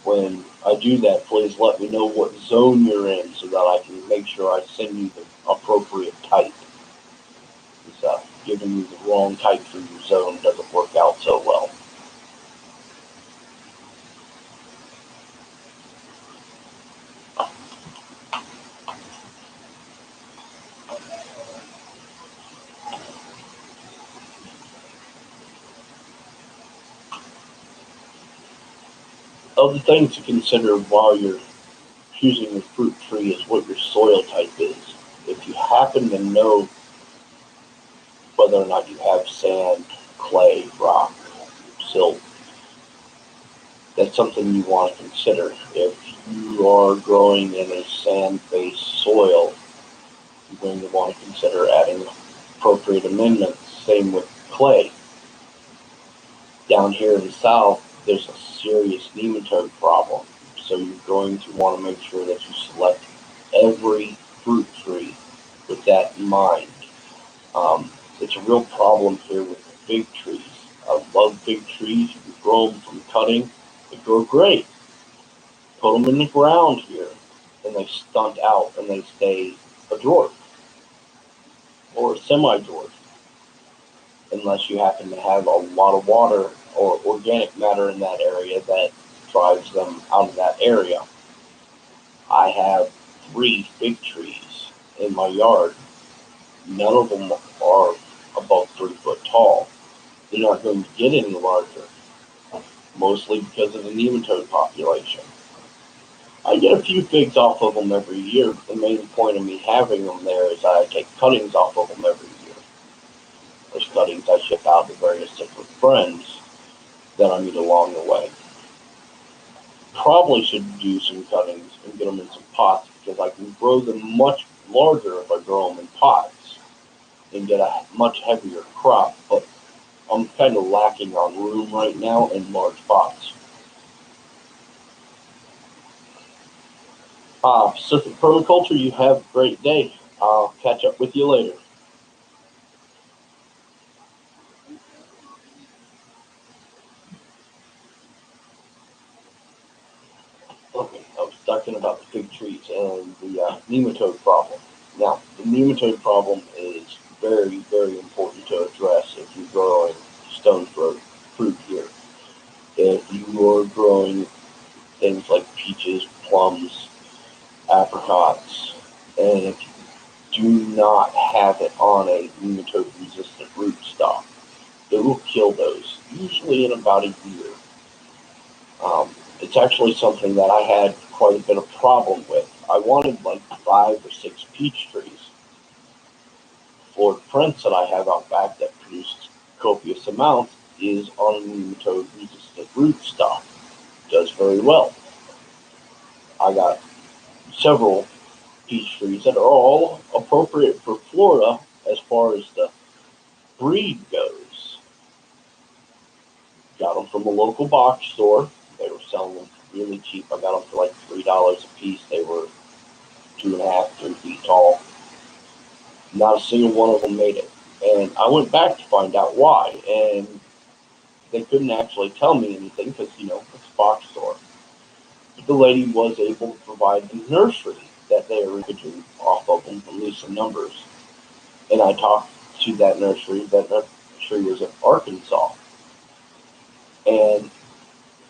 When I do that, please let me know what zone you're in so that I can make sure I send you the appropriate type. Because giving you the wrong type for your zone doesn't work out so well. Other things to consider while you're choosing your fruit tree is what your soil type is. If you happen to know whether or not you have sand, clay, rock, silt, that's something you want to consider. If you are growing in a sand-based soil, you're going to want to consider adding appropriate amendments. Same with clay. Down here in the south, there's a serious nematode problem. So you're going to want to make sure that you select every fruit tree with that in mind. It's a real problem here with the big trees. I love big trees. You can grow them from cutting. They grow great. Put them in the ground here, and they stunt out, and they stay a dwarf or a semi-dwarf, unless you happen to have a lot of water or organic matter in that area that drives them out of that area. I have 3 big trees in my yard. None of them are above 3 foot tall. They're not going to get any larger, mostly because of the nematode population. I get a few figs off of them every year. The main point of me having them there is I take cuttings off of them every year. Those cuttings I ship out to various different friends that I meet along the way. Probably should do some cuttings and get them in some pots, because I can grow them much larger if I grow them in pots and get a much heavier crop, but I'm kind of lacking on room right now in large pots. Pacific Permaculture, you have a great day. I'll catch up with you later. Okay, I was talking about the fig trees and the nematode problem. Now, the nematode problem is very, very important to address if you're growing stone fruit here. If you are growing things like peaches, plums, apricots, and if you do not have it on a nematode-resistant rootstock, it will kill those, usually in about a year. It's actually something that I had quite a bit of problem with. I wanted like 5 or 6 peach trees. Ford Prince that I have out back that produces copious amounts is on a nematode-resistant rootstock. Does very well. I got several peach trees that are all appropriate for Florida as far as the breed goes. Got them from a local box store. They were selling them really cheap. I got them for like $3 a piece. They were 2.5, 3 feet tall. Not a single one of them made it. And I went back to find out why, and they couldn't actually tell me anything because, it's a box store. But the lady was able to provide the nursery that they are originating off of them, at least some numbers. And I talked to that nursery. That nursery was in Arkansas. And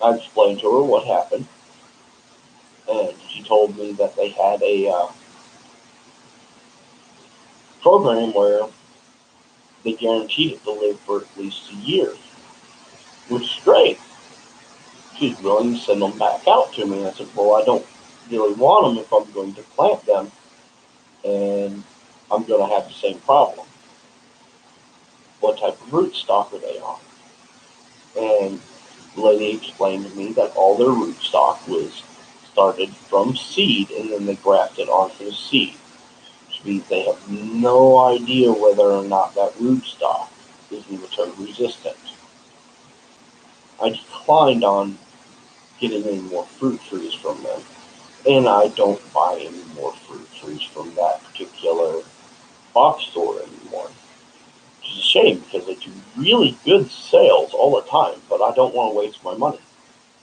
I explained to her what happened. And she told me that they had a program where they guaranteed it to live for at least a year, which is great. She's willing to send them back out to me. And I said, well, I don't really want them if I'm going to plant them, and I'm going to have the same problem. What type of rootstock are they on? And the lady explained to me that all their rootstock was started from seed, and then they grafted onto the seed, which means they have no idea whether or not that rootstock is nematode resistant. I declined on getting any more fruit trees from them, and I don't buy any more fruit trees from that particular box store anymore, which is a shame because they do really good sales all the time, but I don't want to waste my money.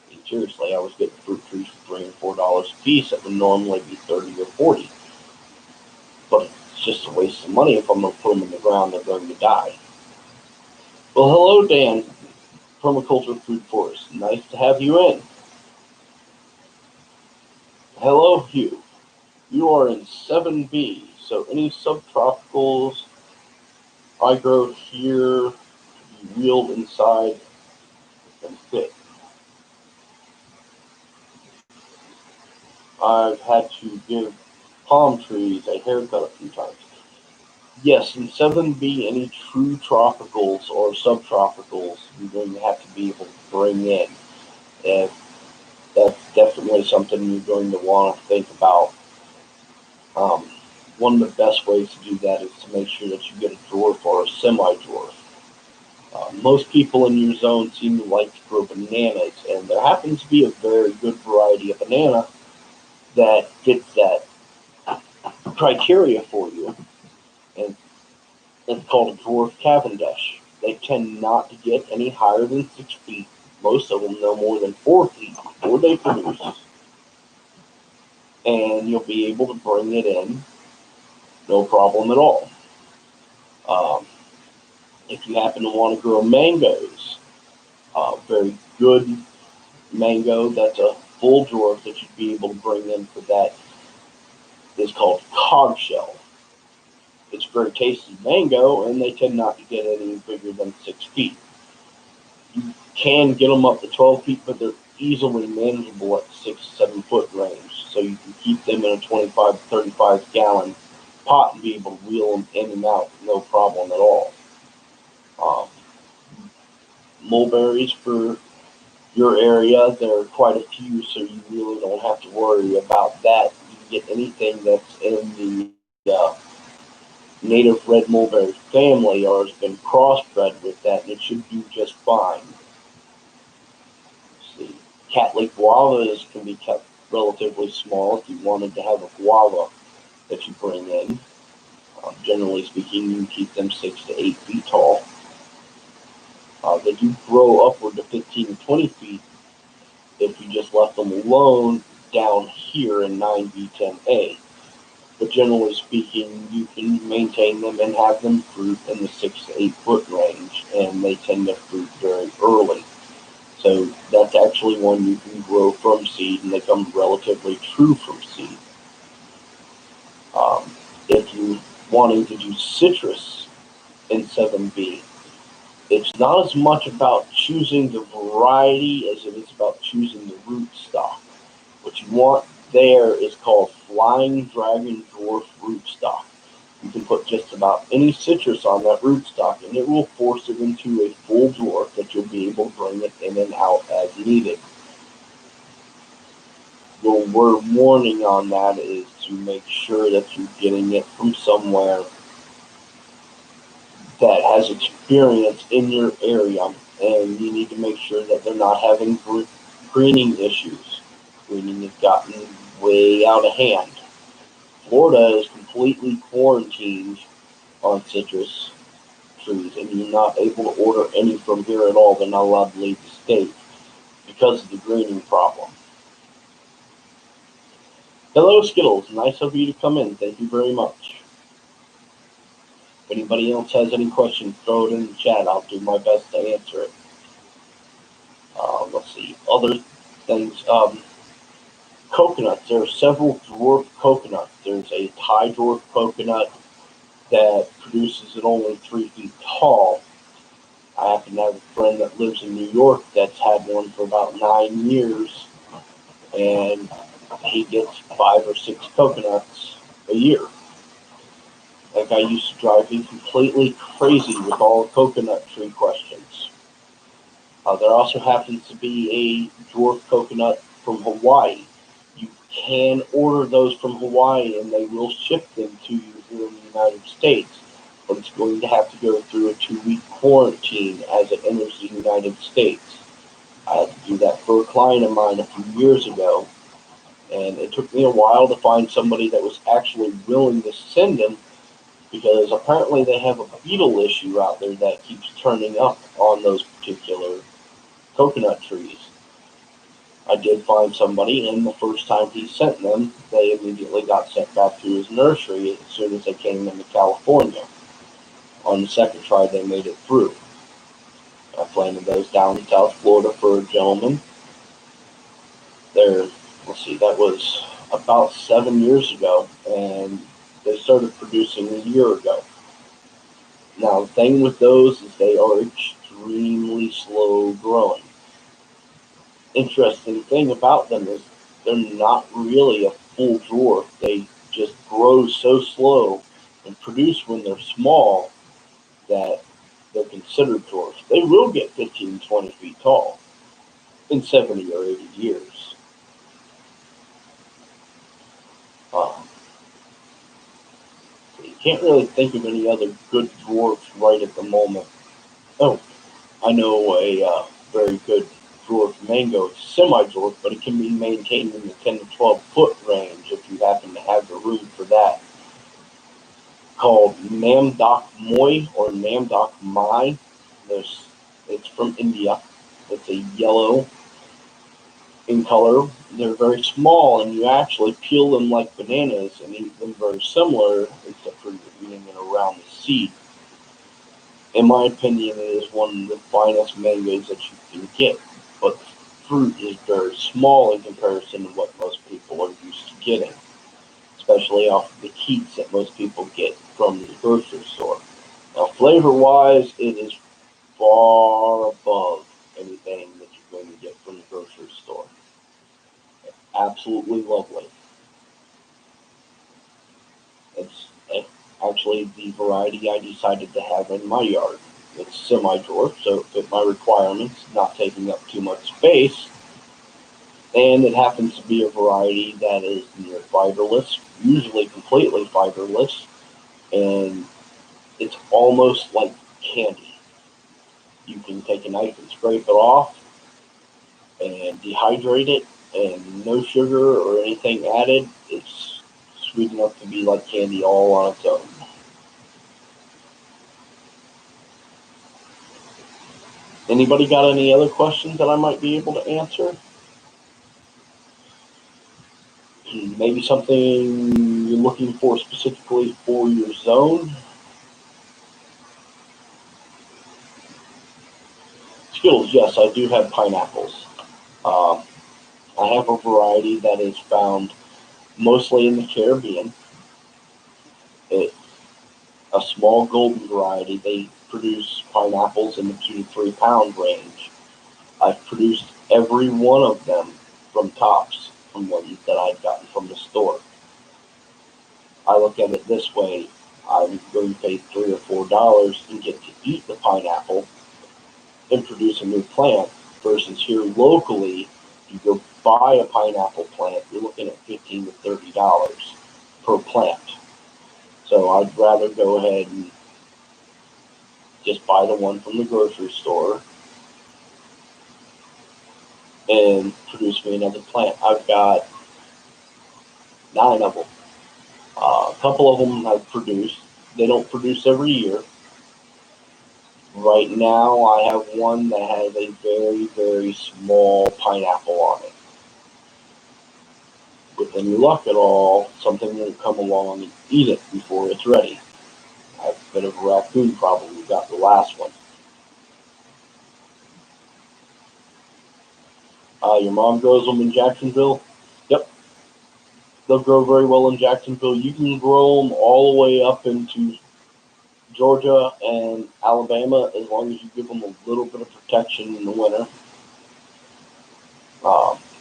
I mean, seriously, I was getting fruit trees for $3 and $4 a piece that would normally be $30 or $40, but it's just a waste of money. If I'm going to put them in the ground, they're going to die. Well, hello, Dan, Permaculture Food Forest. Nice to have you in. Hello, Hugh. You are in 7B, so any subtropicals I grow here to be wheeled inside and fit. I've had to give palm trees a haircut a few times. Yes, in 7B, any true tropicals or subtropicals, you're going to have to be able to bring in. And that's definitely something you're going to want to think about. One of the best ways to do that is to make sure that you get a dwarf or a semi-dwarf. Most people in your zone seem to like to grow bananas, and there happens to be a very good variety of banana that fits that criteria for you, and it's called a dwarf Cavendish. They tend not to get any higher than 6 feet. Most of them no more than 4 feet before they produce, and you'll be able to bring it in no problem at all. Um, if you happen to want to grow mangoes, very good mango that's a full dwarf that you'd be able to bring in for that is called cogshell. It's very tasty mango, and they tend not to get any bigger than 6 feet. You can get them up to 12 feet, but they're easily manageable at 6-7 foot range. So you can keep them in a 25 to 35 gallon pot and be able to wheel them in and out, no problem at all. Um, Mulberries for your area, there are quite a few, so you really don't have to worry about that. You can get anything that's in the native red mulberry family or has been crossbred with that, and it should do just fine. See, cat-lake guavas can be kept relatively small if you wanted to have a guava that you bring in. Generally speaking, you can keep them 6 to 8 feet tall. They do grow upward to 15 to 20 feet if you just left them alone down here in 9B10A. But generally speaking, you can maintain them and have them fruit in the 6 to 8 foot range, and they tend to fruit very early. So that's actually one you can grow from seed, and they come relatively true from seed. If you're wanting to do citrus in 7B, it's not as much about choosing the variety as it is about choosing the rootstock. What you want there is called Flying Dragon Dwarf Rootstock. You can put just about any citrus on that rootstock, and it will force it into a full dwarf that you'll be able to bring it in and out as needed. Your word warning on that is to make sure that you're getting it from somewhere that has experience in your area, and you need to make sure that they're not having greening issues. Greening has gotten way out of hand. Florida is completely quarantined on citrus trees, and you're not able to order any from here at all. They're not allowed to leave the state because of the greening problem. Hello, Skittles. Nice of you to come in. Thank you very much. If anybody else has any questions, throw it in the chat. I'll do my best to answer it. Let's see. Other things. Coconuts. There are several dwarf coconuts. There's a Thai dwarf coconut that produces at only 3 feet tall. I happen to have a friend that lives in New York that's had one for about 9 years, and he gets 5 or 6 coconuts a year. That guy used to drive me completely crazy with all the coconut tree questions. There also happens to be a dwarf coconut from Hawaii. You can order those from Hawaii, and they will ship them to you here in the United States, but it's going to have to go through a 2-week quarantine as it enters the United States. I had to do that for a client of mine a few years ago, and it took me a while to find somebody that was actually willing to send them, because apparently they have a beetle issue out there that keeps turning up on those particular coconut trees. I did find somebody, and the first time he sent them, they immediately got sent back to his nursery as soon as they came into California. On the second try, they made it through. I planted those down in South Florida for a gentleman. Let's see, that was about 7 years ago, and they started producing a year ago. Now, the thing with those is they are extremely slow growing. Interesting thing about them is they're not really a full dwarf. They just grow so slow and produce when they're small that they're considered dwarfs. They will get 15, 20 feet tall in 70 or 80 years. So you can't really think of any other good dwarfs right at the moment. Oh, I know a very good dwarf mango. It's semi-dwarf, but it can be maintained in the 10 to 12 foot range if you happen to have the room for that. Called Namdok Moi or Namdok Mai. It's from India. It's a yellow in color. They're very small, and you actually peel them like bananas and eat them very similar, except for eating it around the seed. In my opinion, it is one of the finest mangoes that you can get, but the fruit is very small in comparison to what most people are used to getting, especially off of the keats that most people get from the grocery store. Now, flavor-wise, it is far above anything that you're going to get from the grocery store. Absolutely lovely. It's actually the variety I decided to have in my yard. It's semi-dwarf, so it fit my requirements, not taking up too much space. And it happens to be a variety that is near fiberless, usually completely fiberless, and it's almost like candy. You can take a knife and scrape it off and dehydrate it, and no sugar or anything added. It's sweet enough to be like candy all on its own. Anybody got any other questions that I might be able to answer? Maybe something you're looking for specifically for your zone? Skittles, yes, I do have pineapples. I have a variety that is found mostly in the Caribbean. It's a small golden variety. They produce pineapples in the 2 to 3 pound range. I've produced every one of them from tops, from ones that I've gotten from the store. I look at it this way: I'm going to pay $3 or $4 and get to eat the pineapple and produce a new plant. Versus here locally, you go buy a pineapple plant, you're looking at $15 to $30 per plant. So I'd rather go ahead and just buy the one from the grocery store and produce me another plant. I've got 9 of them. A couple of them I've produced. They don't produce every year. Right now, I have one that has a very, very small pineapple on it. With any luck at all, something will come along and eat it before it's ready. A bit of a raccoon probably got the last one. Your mom grows them in Jacksonville? Yep. They'll grow very well in Jacksonville. You can grow them all the way up into Georgia and Alabama as long as you give them a little bit of protection in the winter.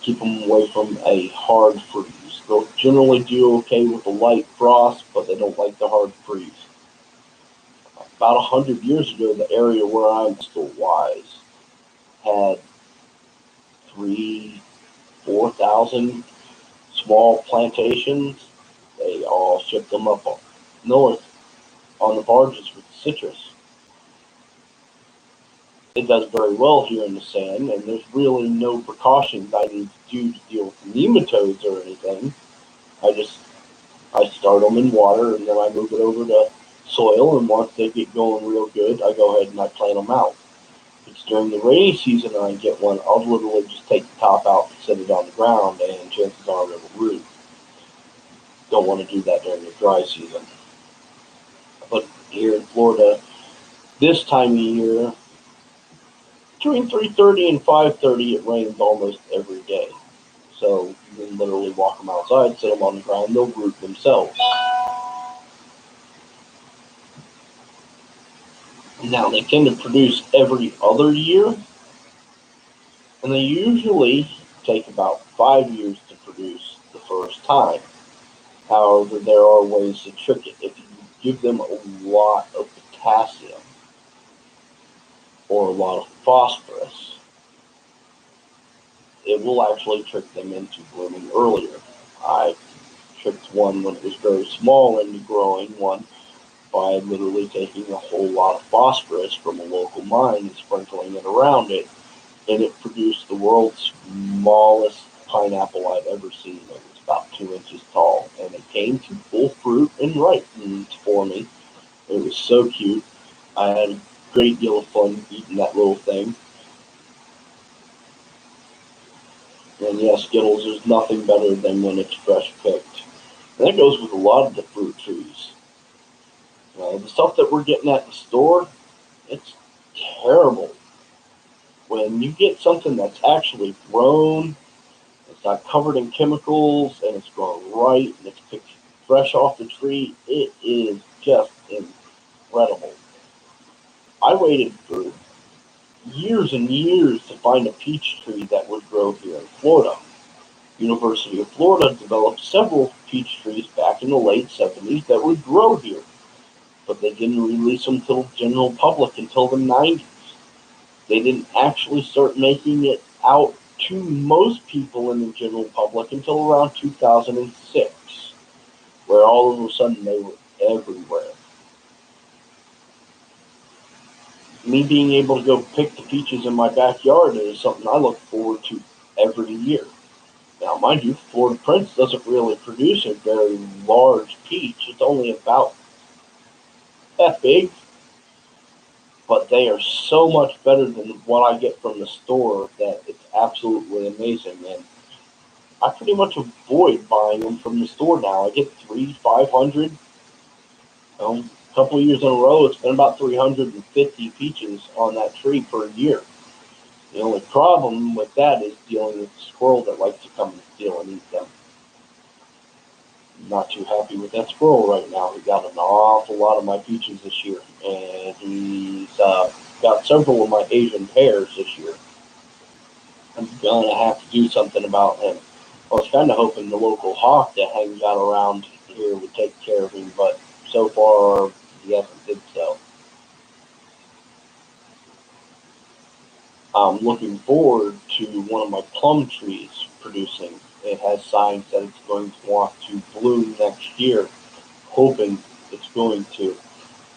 Keep them away from a hard freeze. They'll generally do okay with a light frost, but they don't like the hard freeze. About 100 years ago, the area where I'm still wise had 4,000 small plantations. They all shipped them up north on the barges with citrus. It does very well here in the sand, and there's really no precautions I need to do to deal with nematodes or anything. I start them in water, and then I move it over to soil, and once they get going real good, I go ahead and I plant them out. If it's during the rainy season and I get one, I'll literally just take the top out and set it on the ground, and chances are it'll root. Don't want to do that during the dry season. But here in Florida, this time of year, between 3:30 and 5:30, it rains almost every day. So you can literally walk them outside, set them on the ground, they'll root themselves. Now, they tend to produce every other year, and they usually take about 5 years to produce the first time. However, there are ways to trick it. If you give them a lot of potassium or a lot of phosphorus, it will actually trick them into blooming earlier. I tricked one when it was very small into growing one by literally taking a whole lot of phosphorus from a local mine and sprinkling it around it, and it produced the world's smallest pineapple I've ever seen. It was about 2 inches tall, and it came to full fruit and ripened for me. It was so cute. I had a great deal of fun eating that little thing. And yeah, Skittles is nothing better than when it's fresh picked. And that goes with a lot of the fruit trees. The stuff that we're getting at the store, it's terrible. When you get something that's actually grown, it's not covered in chemicals, and it's grown right, and it's picked fresh off the tree, it is just incredible. I waited for years and years to find a peach tree that would grow here in Florida. University of Florida developed several peach trees back in the late 70s that would grow here, but they didn't release them to the general public until the 90s. They didn't actually start making it out to most people in the general public until around 2006, where all of a sudden they were everywhere. Me being able to go pick the peaches in my backyard is something I look forward to every year. Now, mind you, Florida Prince doesn't really produce a very large peach. It's only about that big, but they are so much better than what I get from the store that it's absolutely amazing. And I pretty much avoid buying them from the store now. I get 500. A couple of years in a row, it's been about 350 peaches on that tree per year. The only problem with that is dealing with the squirrel that likes to come and steal and eat them. I'm not too happy with that squirrel right now. He got an awful lot of my peaches this year, and he's got several of my Asian pears this year. I'm going to have to do something about him. I was kind of hoping the local hawk that hangs out around here would take care of him, but so far he hasn't did so. I'm looking forward to one of my plum trees producing. It has signs that it's going to want to bloom next year, hoping it's going to.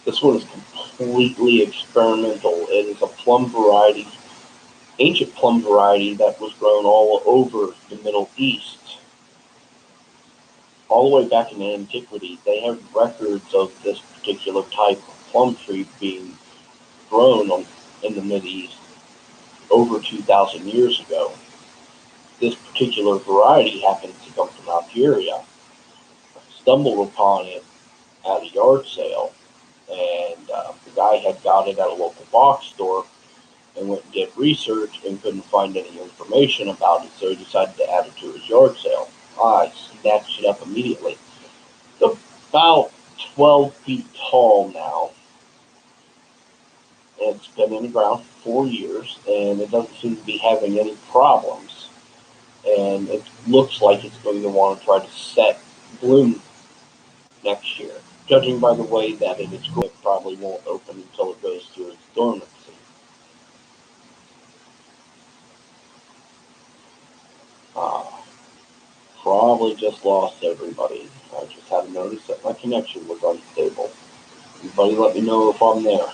This one is completely experimental. It is a plum variety, ancient plum variety that was grown all over the Middle East. All the way back in antiquity, they have records of this particular type of plum tree being grown in the Middle East over 2,000 years ago. This particular variety happens to come from Algeria. I stumbled upon it at a yard sale, and the guy had got it at a local box store and went and did research and couldn't find any information about it, so he decided to add it to his yard sale. I snatched it up immediately. It's about 12 feet tall now. It's been in the ground for 4 years, and it doesn't seem to be having any problems. And it looks like it's going to want to try to set bloom next year. Judging by the way that it is growing, it probably won't open until it goes through its dormancy. Probably just lost everybody. I just had to notice that my connection was unstable. Everybody let me know if I'm there.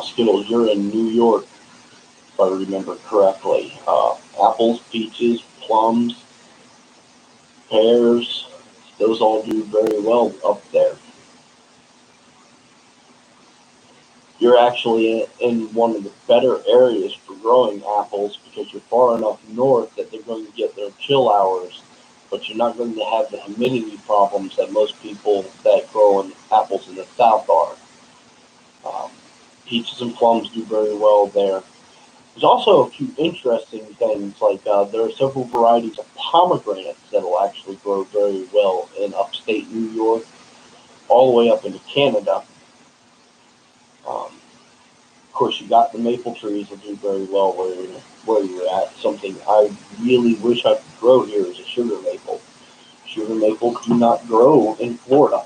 Skittles, you're in New York, if I remember correctly. Apples, peaches, plums, pears, those all do very well up there. You're actually in one of the better areas for growing apples because you're far enough north that they're going to get their chill hours, but you're not going to have the humidity problems that most people that grow apples in the south are. Peaches and plums do very well there. There's also a few interesting things, like there are several varieties of pomegranates that will actually grow very well in upstate New York, all the way up into Canada. Of course, you got the maple trees that do very well where you're at. Something I really wish I could grow here is a sugar maple. Sugar maples do not grow in Florida.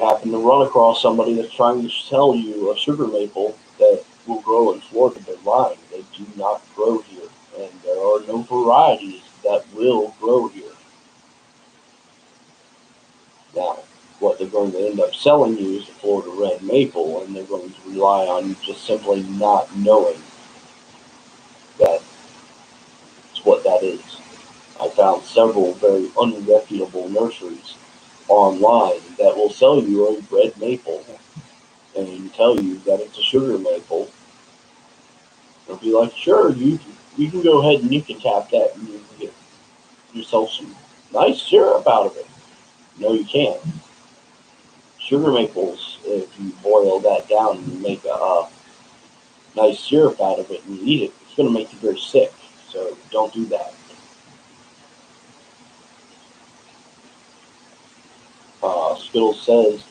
happen to run across somebody that's trying to sell you a sugar maple that will grow in Florida, they're lying. They do not grow here, and there are no varieties that will grow here. Now, what they're going to end up selling you is the Florida red maple, and they're going to rely on you just simply not knowing that it's what that is. I found several very unreputable nurseries online that will sell you a red maple and tell you that it's a sugar maple. They'll be like, sure, you can go ahead and you can tap that and you can get yourself some nice syrup out of it. No, you can't. Sugar maples, if you boil that down and you make a nice syrup out of it and you eat it, it's going to make you very sick. So don't do that. Skittles says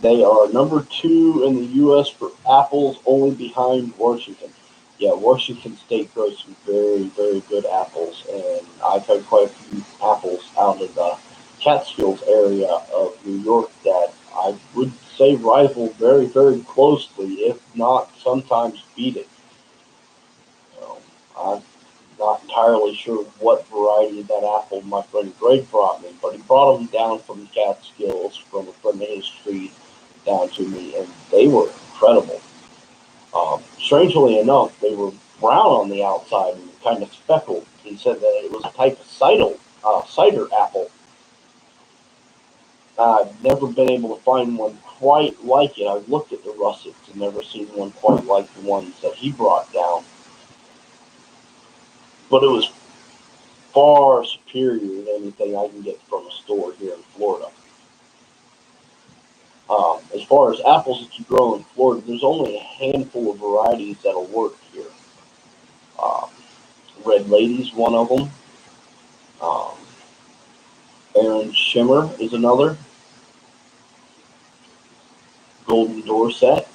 they are number 2 in the U.S. for apples, only behind Washington. Yeah, Washington State grows some very, very good apples, and I've had quite a few apples out of the Catskills area of New York that I would say rival very, very closely, if not sometimes beat it. I'm not entirely sure what variety of that apple my friend Greg brought me, but he brought them down from the Catskills from a friend of his tree down to me, and they were incredible. Strangely enough, they were brown on the outside and kind of speckled. He said that it was a type of cider apple. I've never been able to find one quite like it. I've looked at the russets and never seen one quite like the ones that he brought down. But it was far superior to anything I can get from a store here in Florida. As far as apples that you grow in Florida, there's only a handful of varieties that'll work here. Red Lady's one of them. Um, Aaron Shimmer is another. Golden Dorset.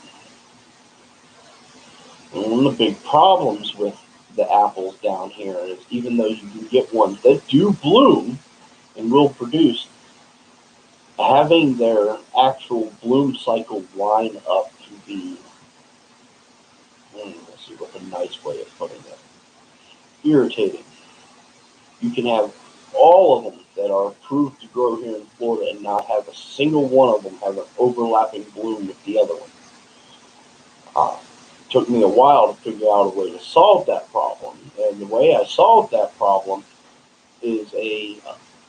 And one of the big problems with the apples down here is even though you can get ones that do bloom and will produce, having their actual bloom cycle line up can be, let's see what's a nice way of putting it, irritating. You can have all of them that are approved to grow here in Florida and not have a single one of them have an overlapping bloom with the other one. It took me a while to figure out a way to solve that problem, and the way I solved that problem is a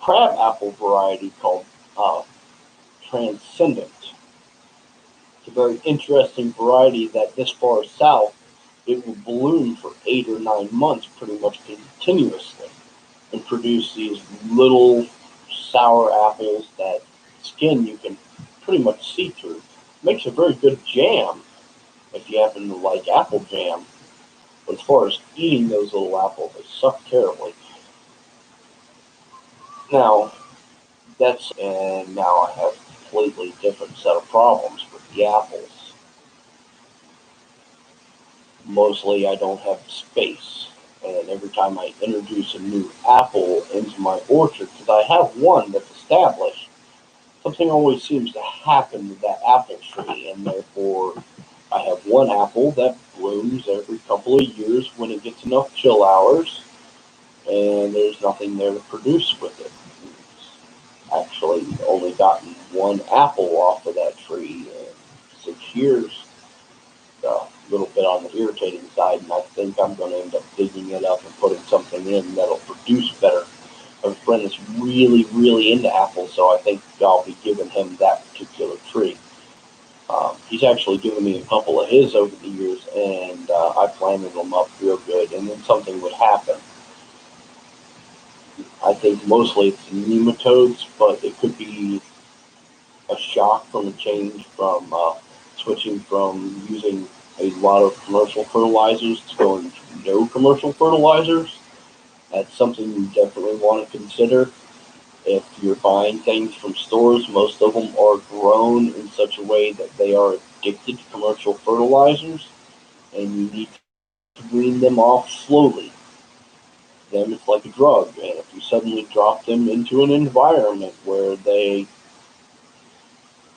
crab apple variety called Transcendent. It's a very interesting variety that this far south, it will bloom for 8 or 9 months pretty much continuously and produce these little sour apples that skin you can pretty much see through. Makes a very good jam if you happen to like apple jam. But as far as eating those little apples, they suck terribly. Now, now I have a completely different set of problems with the apples. Mostly I don't have space, and every time I introduce a new apple into my orchard, because I have one that's established, something always seems to happen to that apple tree, and therefore I have one apple that blooms every couple of years when it gets enough chill hours, and there's nothing there to produce with it. It's actually only gotten one apple off of that tree in 6 years. A little bit on the irritating side, and I think I'm going to end up digging it up and putting something in that'll produce better. I have a friend that's really, really into apples, so I think I'll be giving him that particular tree. He's actually given me a couple of his over the years, and I planted them up real good, and then something would happen. I think mostly it's nematodes, but it could be a shock from a change from switching from using a lot of commercial fertilizers to going to no commercial fertilizers. That's something you definitely want to consider. If you're buying things from stores, most of them are grown in such a way that they are addicted to commercial fertilizers, and you need to wean them off slowly. Then it's like a drug, and if you suddenly drop them into an environment where they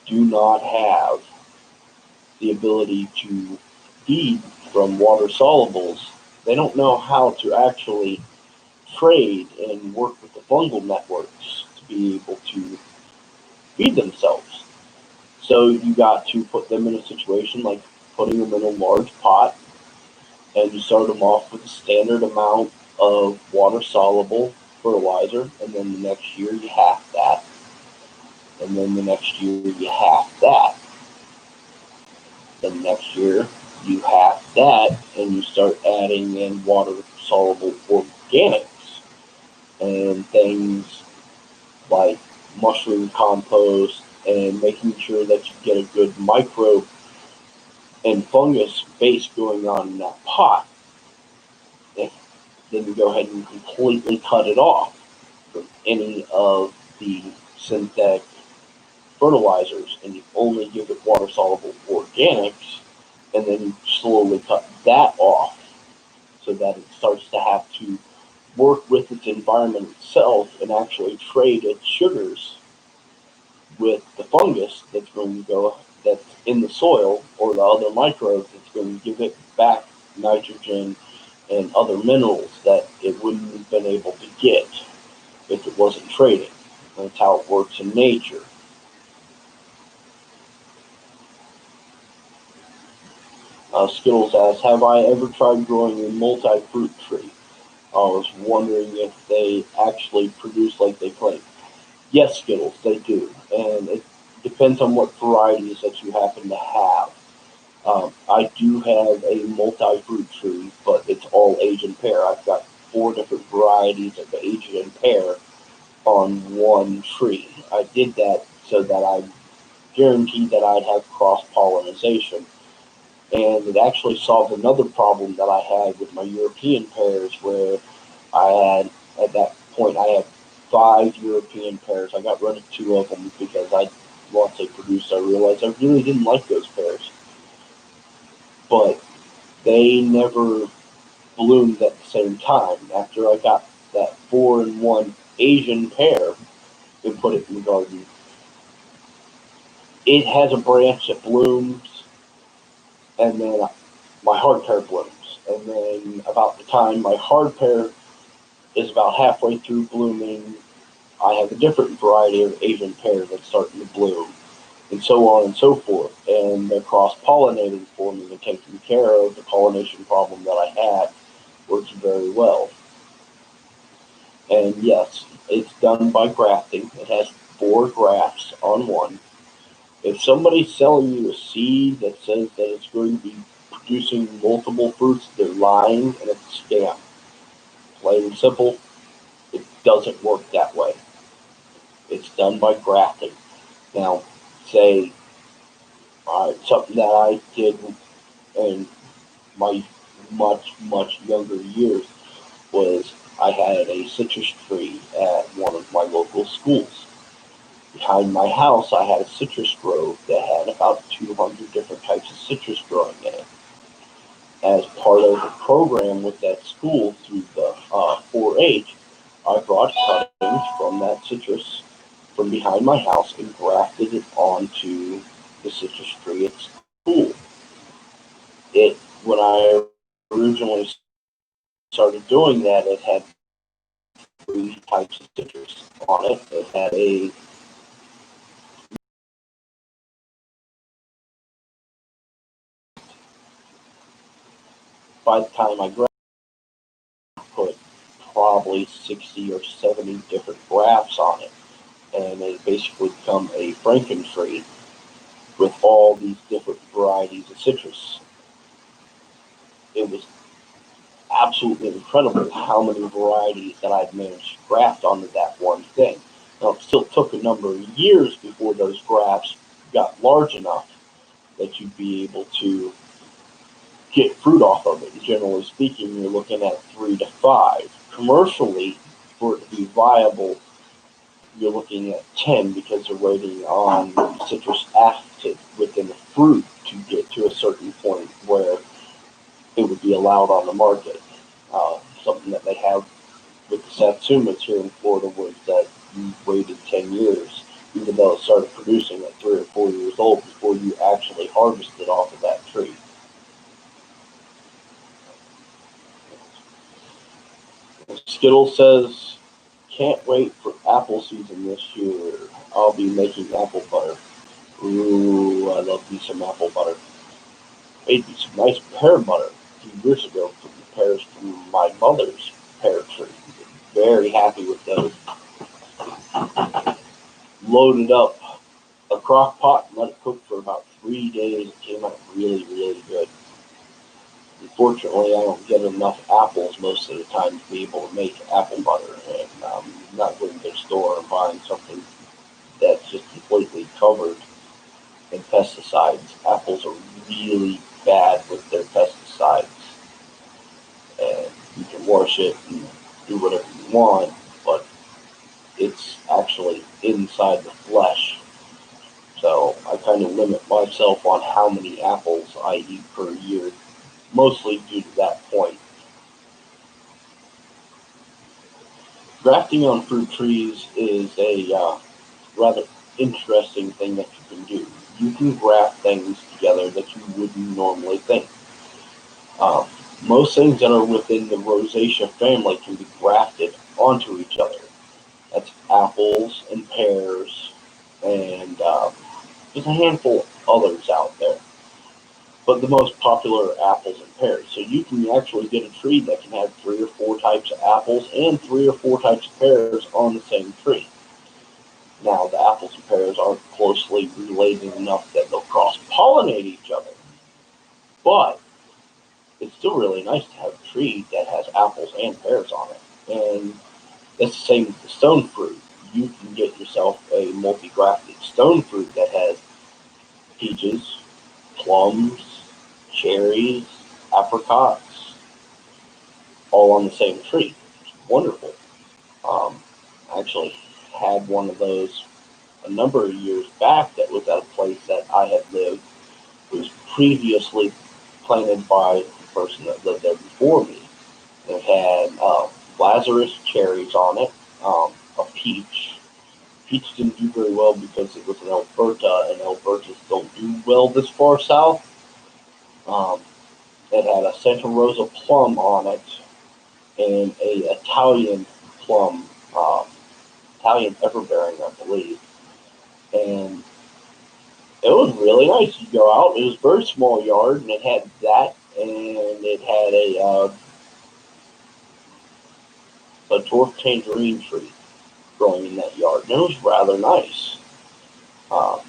do not have the ability to feed from water solubles, they don't know how to actually trade and work with the fungal networks to be able to feed themselves. So you got to put them in a situation like putting them in a large pot, and you start them off with a standard amount of water-soluble fertilizer, and then the next year you half that, and then the next year you half that. Then next year you half that, and you start adding in water-soluble organics and things like mushroom compost, and making sure that you get a good microbe and fungus base going on in that pot. And then you go ahead and completely cut it off from any of the synthetic fertilizers, and you only give it water-soluble organics, and then you slowly cut that off so that it starts to have to work with its environment itself and actually trade its sugars with the fungus that's in the soil, or the other microbes that's going to give it back nitrogen and other minerals that it wouldn't have been able to get if it wasn't trading. That's how it works in nature. Skittles asks, have I ever tried growing a multi-fruit tree? I was wondering if they actually produce like they claim. Yes, Skittles, they do. And it depends on what varieties that you happen to have. I do have a multi-fruit tree, but it's all Asian pear. I've got 4 different varieties of Asian pear on one tree. I did that so that I guaranteed that I'd have cross-pollination. And it actually solved another problem that I had with my European pears, where at that point, I had 5 European pears. I got rid of 2 of them because once they produced, I realized I really didn't like those pears. But they never bloomed at the same time. After I got that 4-in-1 Asian pear and put it in the garden, it has a branch that blooms, and then my hard pear blooms. And then about the time my hard pear is about halfway through blooming, I have a different variety of Asian pear that's starting to bloom, and so on and so forth. And they're cross-pollinating for me and taking care of the pollination problem that I had. Works very well. And yes, it's done by grafting. It has 4 grafts on one. If somebody's selling you a seed that says that it's going to be producing multiple fruits, they're lying, and it's a scam. Plain and simple, it doesn't work that way. It's done by grafting. Now, say something that I did in my much younger years was I had a citrus tree at one of my local schools. Behind my house, I had a citrus grove that had about 200 different types of citrus growing in it. As part of the program with that school through the 4-H, I brought cuttings from that citrus from behind my house and grafted it onto the citrus tree at school. When I originally started doing that, it had 3 types of citrus on it. It had a by the time I put probably 60 or 70 different grafts on it, and it basically become a Franken tree with all these different varieties of citrus. It was absolutely incredible how many varieties that I'd managed to graft onto that one thing. Now, it still took a number of years before those grafts got large enough that you'd be able to get fruit off of it. Generally speaking, you're looking at 3 to 5. Commercially, for it to be viable, you're looking at 10, because they're waiting on citrus acid within the fruit to get to a certain point where it would be allowed on the market. Something that they have with the Satsumas here in Florida was that you waited 10 years even though it started producing at 3 or 4 years old before you actually harvest it off of that tree. Skittle says, can't wait for apple season this year. I'll be making apple butter. Ooh, I love me some apple butter. Made me some nice pear butter a few years ago from the pears from my mother's pear tree. Very happy with those. Loaded up a crock pot and let it cook for about 3 days. It came out really, really good. Unfortunately, I don't get enough apples most of the time to be able to make apple butter, and I'm not going to the store and buying something that's just completely covered in pesticides. Apples are really bad with their pesticides, and you can wash it and do whatever you want, but it's actually inside the flesh. So I kind of limit myself on how many apples I eat per year, mostly due to that point. Grafting on fruit trees is a rather interesting thing that you can do. You can graft things together that you wouldn't normally think. Most things that are within the Rosaceae family can be grafted onto each other. That's apples and pears and there's a handful of others out there. But the most popular are apples and pears. So you can actually get a tree that can have 3 or 4 types of apples and 3 or 4 types of pears on the same tree. Now, the apples and pears aren't closely related enough that they'll cross-pollinate each other. But it's still really nice to have a tree that has apples and pears on it. And that's the same with the stone fruit. You can get yourself a multi-grafted stone fruit that has peaches, plums, cherries, apricots, all on the same tree. It's wonderful. I actually had one of those a number of years back that was at a place that I had lived. It was previously planted by the person that lived there before me. It had Lazarus cherries on it, a peach. Peach didn't do very well because it was in Alberta, and Albertas don't do well this far south. Um, it had a Santa Rosa plum on it and a Italian plum, Italian everbearing, I believe. And it was really nice. You go out, it was a very small yard, and it had that, and it had a dwarf tangerine tree growing in that yard, and it was rather nice. Um,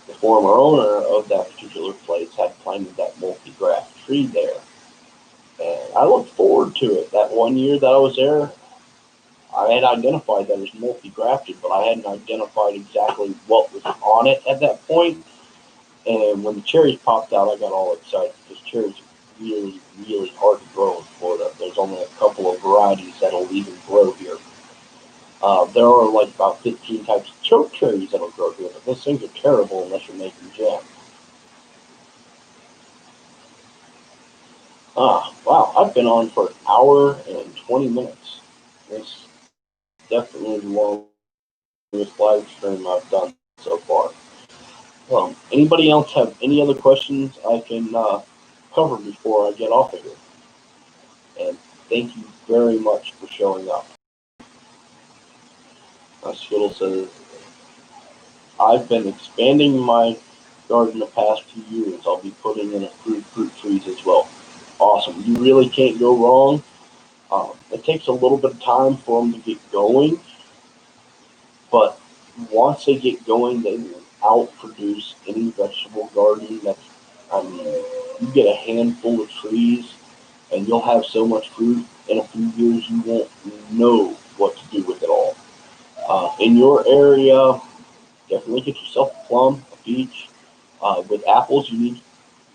the former owner of that particular place had planted that multi-graft tree there, and I looked forward to it. That one year that I was there, I had identified that as multi-grafted, but I hadn't identified exactly what was on it at that point. And when the cherries popped out, I got all excited because cherries are really, really hard to grow in Florida. There's only a couple of varieties that'll even grow here. There are like about 15 types of choke cherries that'll grow here, but those things are terrible unless you're making jam. Wow, I've been on for an hour and 20 minutes. It's definitely the longest live stream I've done so far. Anybody else have any other questions I can cover before I get off of here? And thank you very much for showing up. Skittle says, I've been expanding my garden the past few years. I'll be putting in a fruit trees as well. Awesome. You really can't go wrong. It takes a little bit of time for them to get going, but once they get going, they will outproduce any vegetable garden. I mean, you get a handful of trees, and you'll have so much fruit in a few years you won't know what to do with it all. In your area, definitely get yourself a plum, a peach. With apples, you need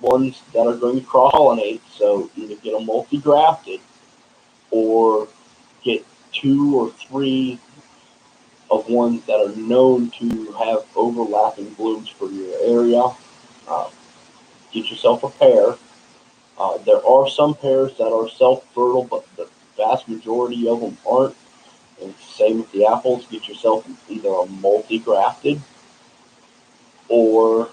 ones that are going to cross-pollinate, so either get them multi-grafted or get 2 or 3 of ones that are known to have overlapping blooms for your area. Uh, get yourself a pear. There are some pears that are self-fertile, but the vast majority of them aren't. And same with the apples. Get yourself either a multi-grafted or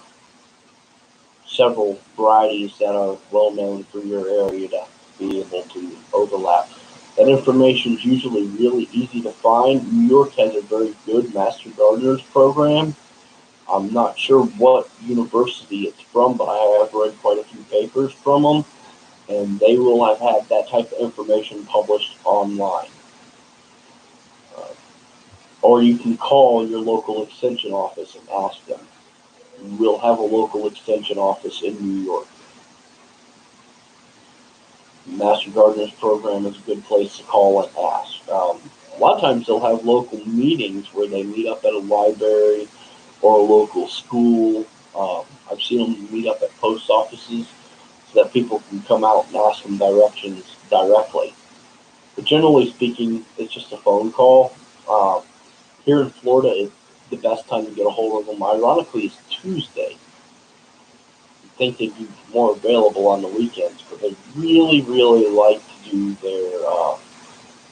several varieties that are well known for your area to be able to overlap. That information is usually really easy to find. New York has a very good Master Gardeners program. I'm not sure what university it's from, but I have read quite a few papers from them, and they will have had that type of information published online. Uh, or you can call your local extension office and ask them. We'll have a local extension office in New York. Master Gardeners program is a good place to call and ask. A lot of times they'll have local meetings where they meet up at a library or a local school. I've seen them meet up at post offices so that people can come out and ask them directions directly. But generally speaking, it's just a phone call. Here in Florida, the best time to get a hold of them, ironically, is Tuesday. You'd think they'd be more available on the weekends, but they really, really like to do their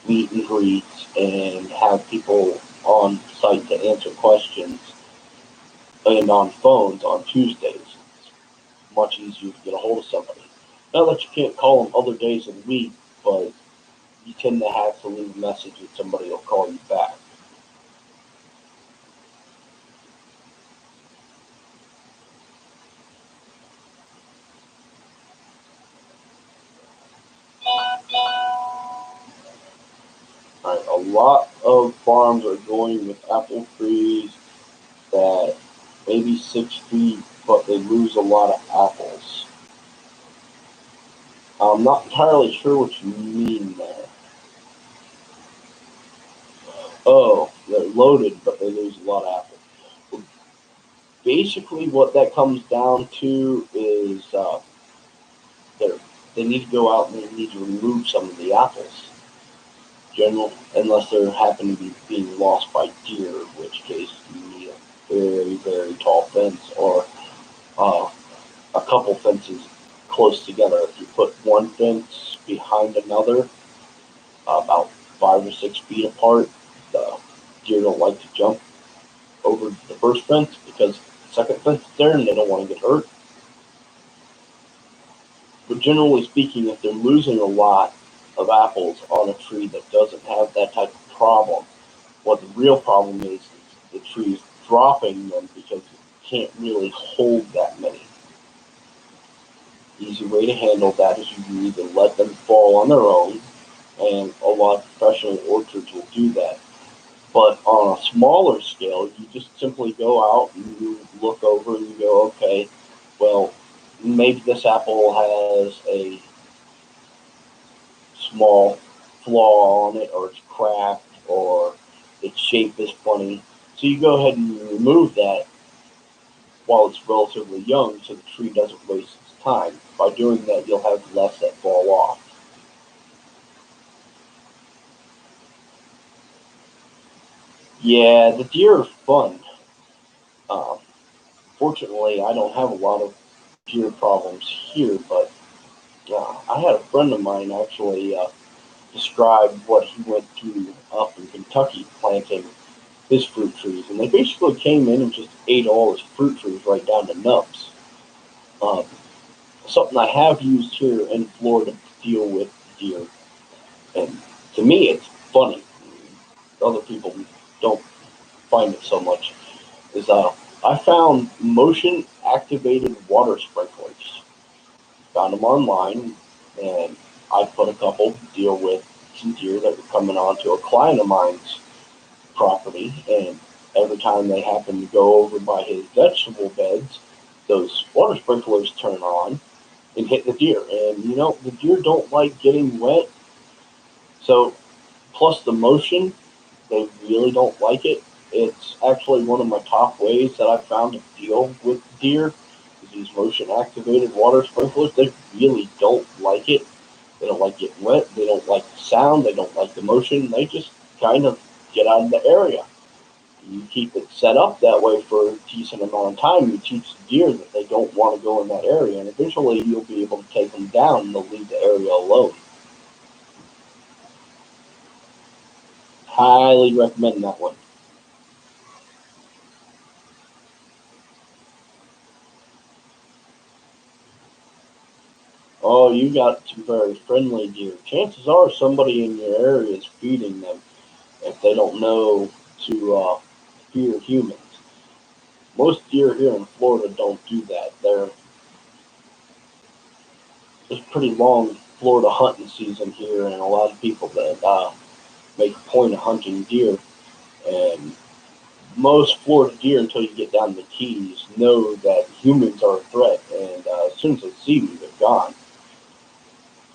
meet and greets and have people on site to answer questions and on phones on Tuesdays. It's much easier to get a hold of somebody. Not that you can't call them other days of the week, but you tend to have to leave a message and somebody will call you back. Right, a lot of farms are going with apple trees that maybe 6 feet, but they lose a lot of apples. I'm not entirely sure what you mean there. Oh, they're loaded, but they lose a lot of apples. Well, basically, what that comes down to is they need to go out and they need to remove some of the apples. General, unless they happen to be being lost by deer, in which case you need a very, very tall fence or a couple fences close together. If you put one fence behind another, about 5 or 6 feet apart, the deer don't like to jump over the first fence because the second fence is there and they don't want to get hurt. But generally speaking, if they're losing a lot of apples on a tree that doesn't have that type of problem, what the real problem is the tree is dropping them because it can't really hold that many. Easy way to handle that is you either let them fall on their own, and a lot of professional orchards will do that. But on a smaller scale, you just simply go out and you look over and you go, okay, well, maybe this apple has a small flaw on it, or it's cracked, or its shape is funny. So you go ahead and remove that while it's relatively young so the tree doesn't waste its time. By doing that, you'll have less that fall off. Yeah, the deer are fun. Um, Fortunately, I don't have a lot of deer problems here, but I had a friend of mine actually describe what he went through up in Kentucky planting his fruit trees, and they basically came in and just ate all his fruit trees right down to nubs. Um, Something I have used here in Florida to deal with deer, and to me it's funny. Other people don't find it so much. Is I found motion activated water sprinklers. Found them online, and I put a couple to deal with some deer that were coming onto a client of mine's property, and every time they happen to go over by his vegetable beds, those water sprinklers turn on and hit the deer. And the deer don't like getting wet, so plus the motion, they really don't like it. It's actually one of my top ways that I've found to deal with deer is these motion activated water sprinklers. They really don't like it. They don't like getting wet. They don't like the sound. They don't like the motion. They just kind of get out of the area. You keep it set up that way for a decent amount of time. You teach the deer that they don't want to go in that area, and eventually you'll be able to take them down and they'll leave the area alone. Highly recommend that one. Oh, you got some very friendly deer. Chances are somebody in your area is feeding them if they don't know to fear humans. Most deer here in Florida don't do that. There's pretty long Florida hunting season here, and a lot of people that make a point of hunting deer. And most Florida deer, until you get down to the Keys, know that humans are a threat, and as soon as they see you, they're gone.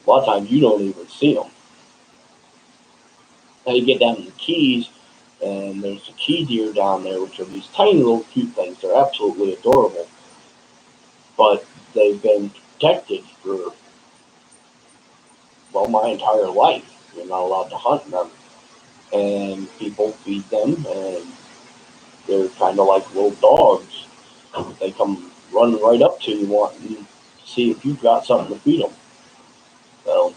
A lot of times you don't even see them. Now you get down to the Keys, and there's a key deer down there, which are these tiny little cute things. They're absolutely adorable, but they've been protected for, well, my entire life. You're not allowed to hunt them, and people feed them, and they're kind of like little dogs. They come running right up to you, wanting to see if you've got something to feed them. Well,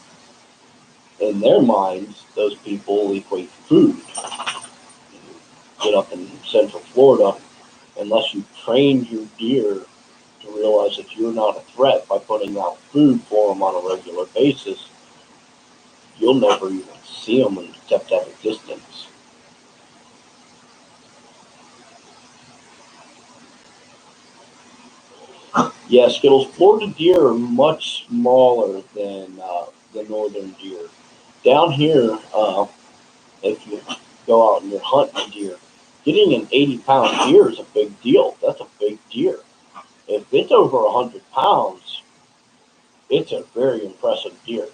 in their minds, those people equate food. Get up in Central Florida, unless you trained your deer to realize that you're not a threat by putting out food for them on a regular basis, you'll never even see them except at a distance. Yeah, Skittles, Florida deer are much smaller than the northern deer. Down here, if you go out and you're hunting deer, getting an 80-pound deer is a big deal. That's a big deer. If it's over 100 pounds, it's a very impressive deer.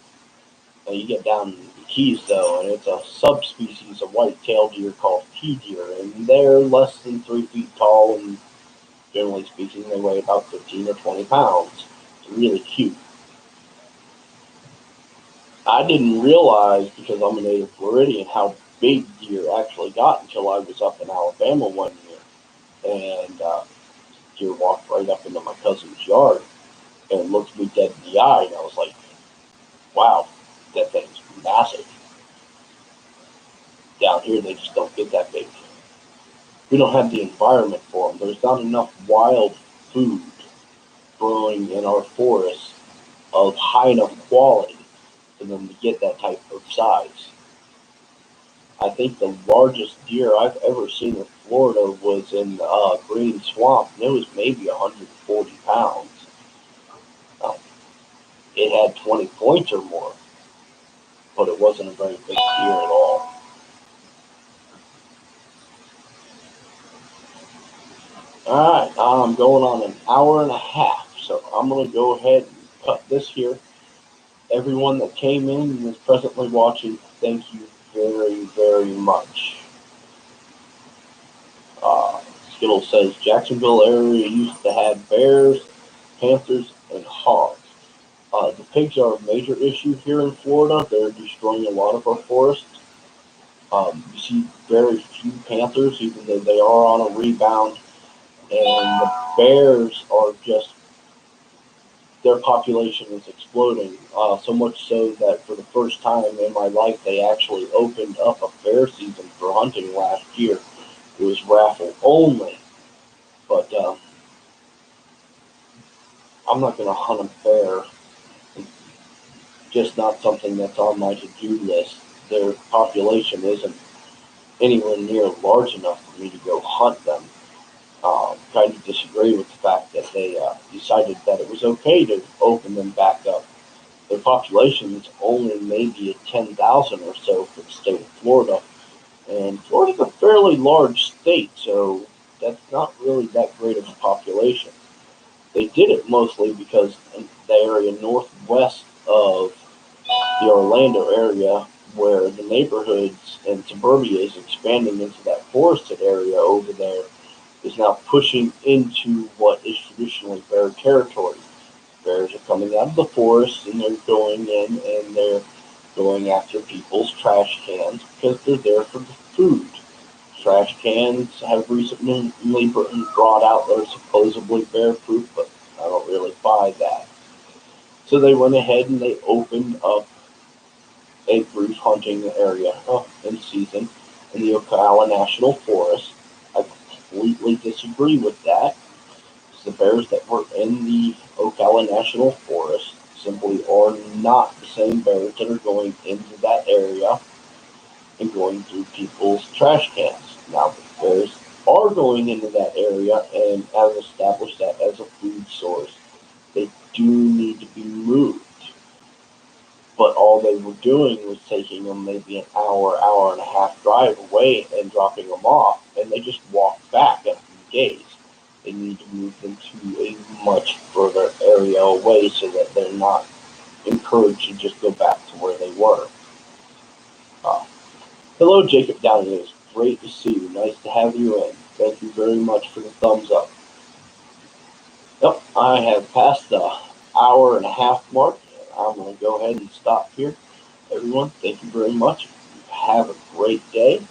Now you get down in the Keys, though, and it's a subspecies of white-tailed deer called key deer, and they're less than 3 feet tall, and generally speaking, they weigh about 15 or 20 pounds. It's really cute. I didn't realize, because I'm a native Floridian, how big deer actually got until I was up in Alabama one year, and deer walked right up into my cousin's yard and looked me dead in the eye, and I was like, wow, that thing's massive. Down here, they just don't get that big. We don't have the environment for them. There's not enough wild food growing in our forests of high enough quality for them to get that type of size. I think the largest deer I've ever seen in Florida was in Green Swamp, and it was maybe 140 pounds. Now, it had 20 points or more, but it wasn't a very big deer at all. All right, I'm going on an hour and a half, so I'm going to go ahead and cut this here. Everyone that came in and is presently watching, thank you very, very much. Skittle says Jacksonville area used to have bears, panthers, and hogs. The pigs are a major issue here in Florida. They're destroying a lot of our forests. You see very few panthers, even though they are on a rebound. And the bears are just, their population is exploding. So much so that for the first time in my life, they actually opened up a bear season for hunting last year. It was raffle only. But I'm not going to hunt a bear. It's just not something that's on my to-do list. Their population isn't anywhere near large enough for me to go hunt them. Kind of disagree with the fact that they decided that it was okay to open them back up. Their population is only maybe at 10,000 or so for the state of Florida. And Florida's a fairly large state, so that's not really that great of a population. They did it mostly because in the area northwest of the Orlando area, where the neighborhoods and suburbia is expanding into that forested area over there, is now pushing into what is traditionally bear territory. Bears are coming out of the forest and they're going in and they're going after people's trash cans because they're there for the food. Trash cans have recently been brought out that are supposedly bear proof, but I don't really buy that. So they went ahead and they opened up a brief hunting area in season. in the Ocala National Forest. I completely disagree with that. The bears that were in the Ocala National Forest simply are not the same bears that are going into that area and going through people's trash cans. Now, the bears are going into that area and have established that as a food source. They do need to be moved. But all they were doing was taking them maybe an hour, hour and a half drive away and dropping them off, and they just walked back in a few days. They need to move them to a much further area away so that they're not encouraged to just go back to where they were. Uh, Hello, Jacob Downey. It was great to see you. Nice to have you in. Thank you very much for the thumbs up. Yep, I have passed the hour and a half mark. I'm going to go ahead and stop here. Everyone, thank you very much. Have a great day.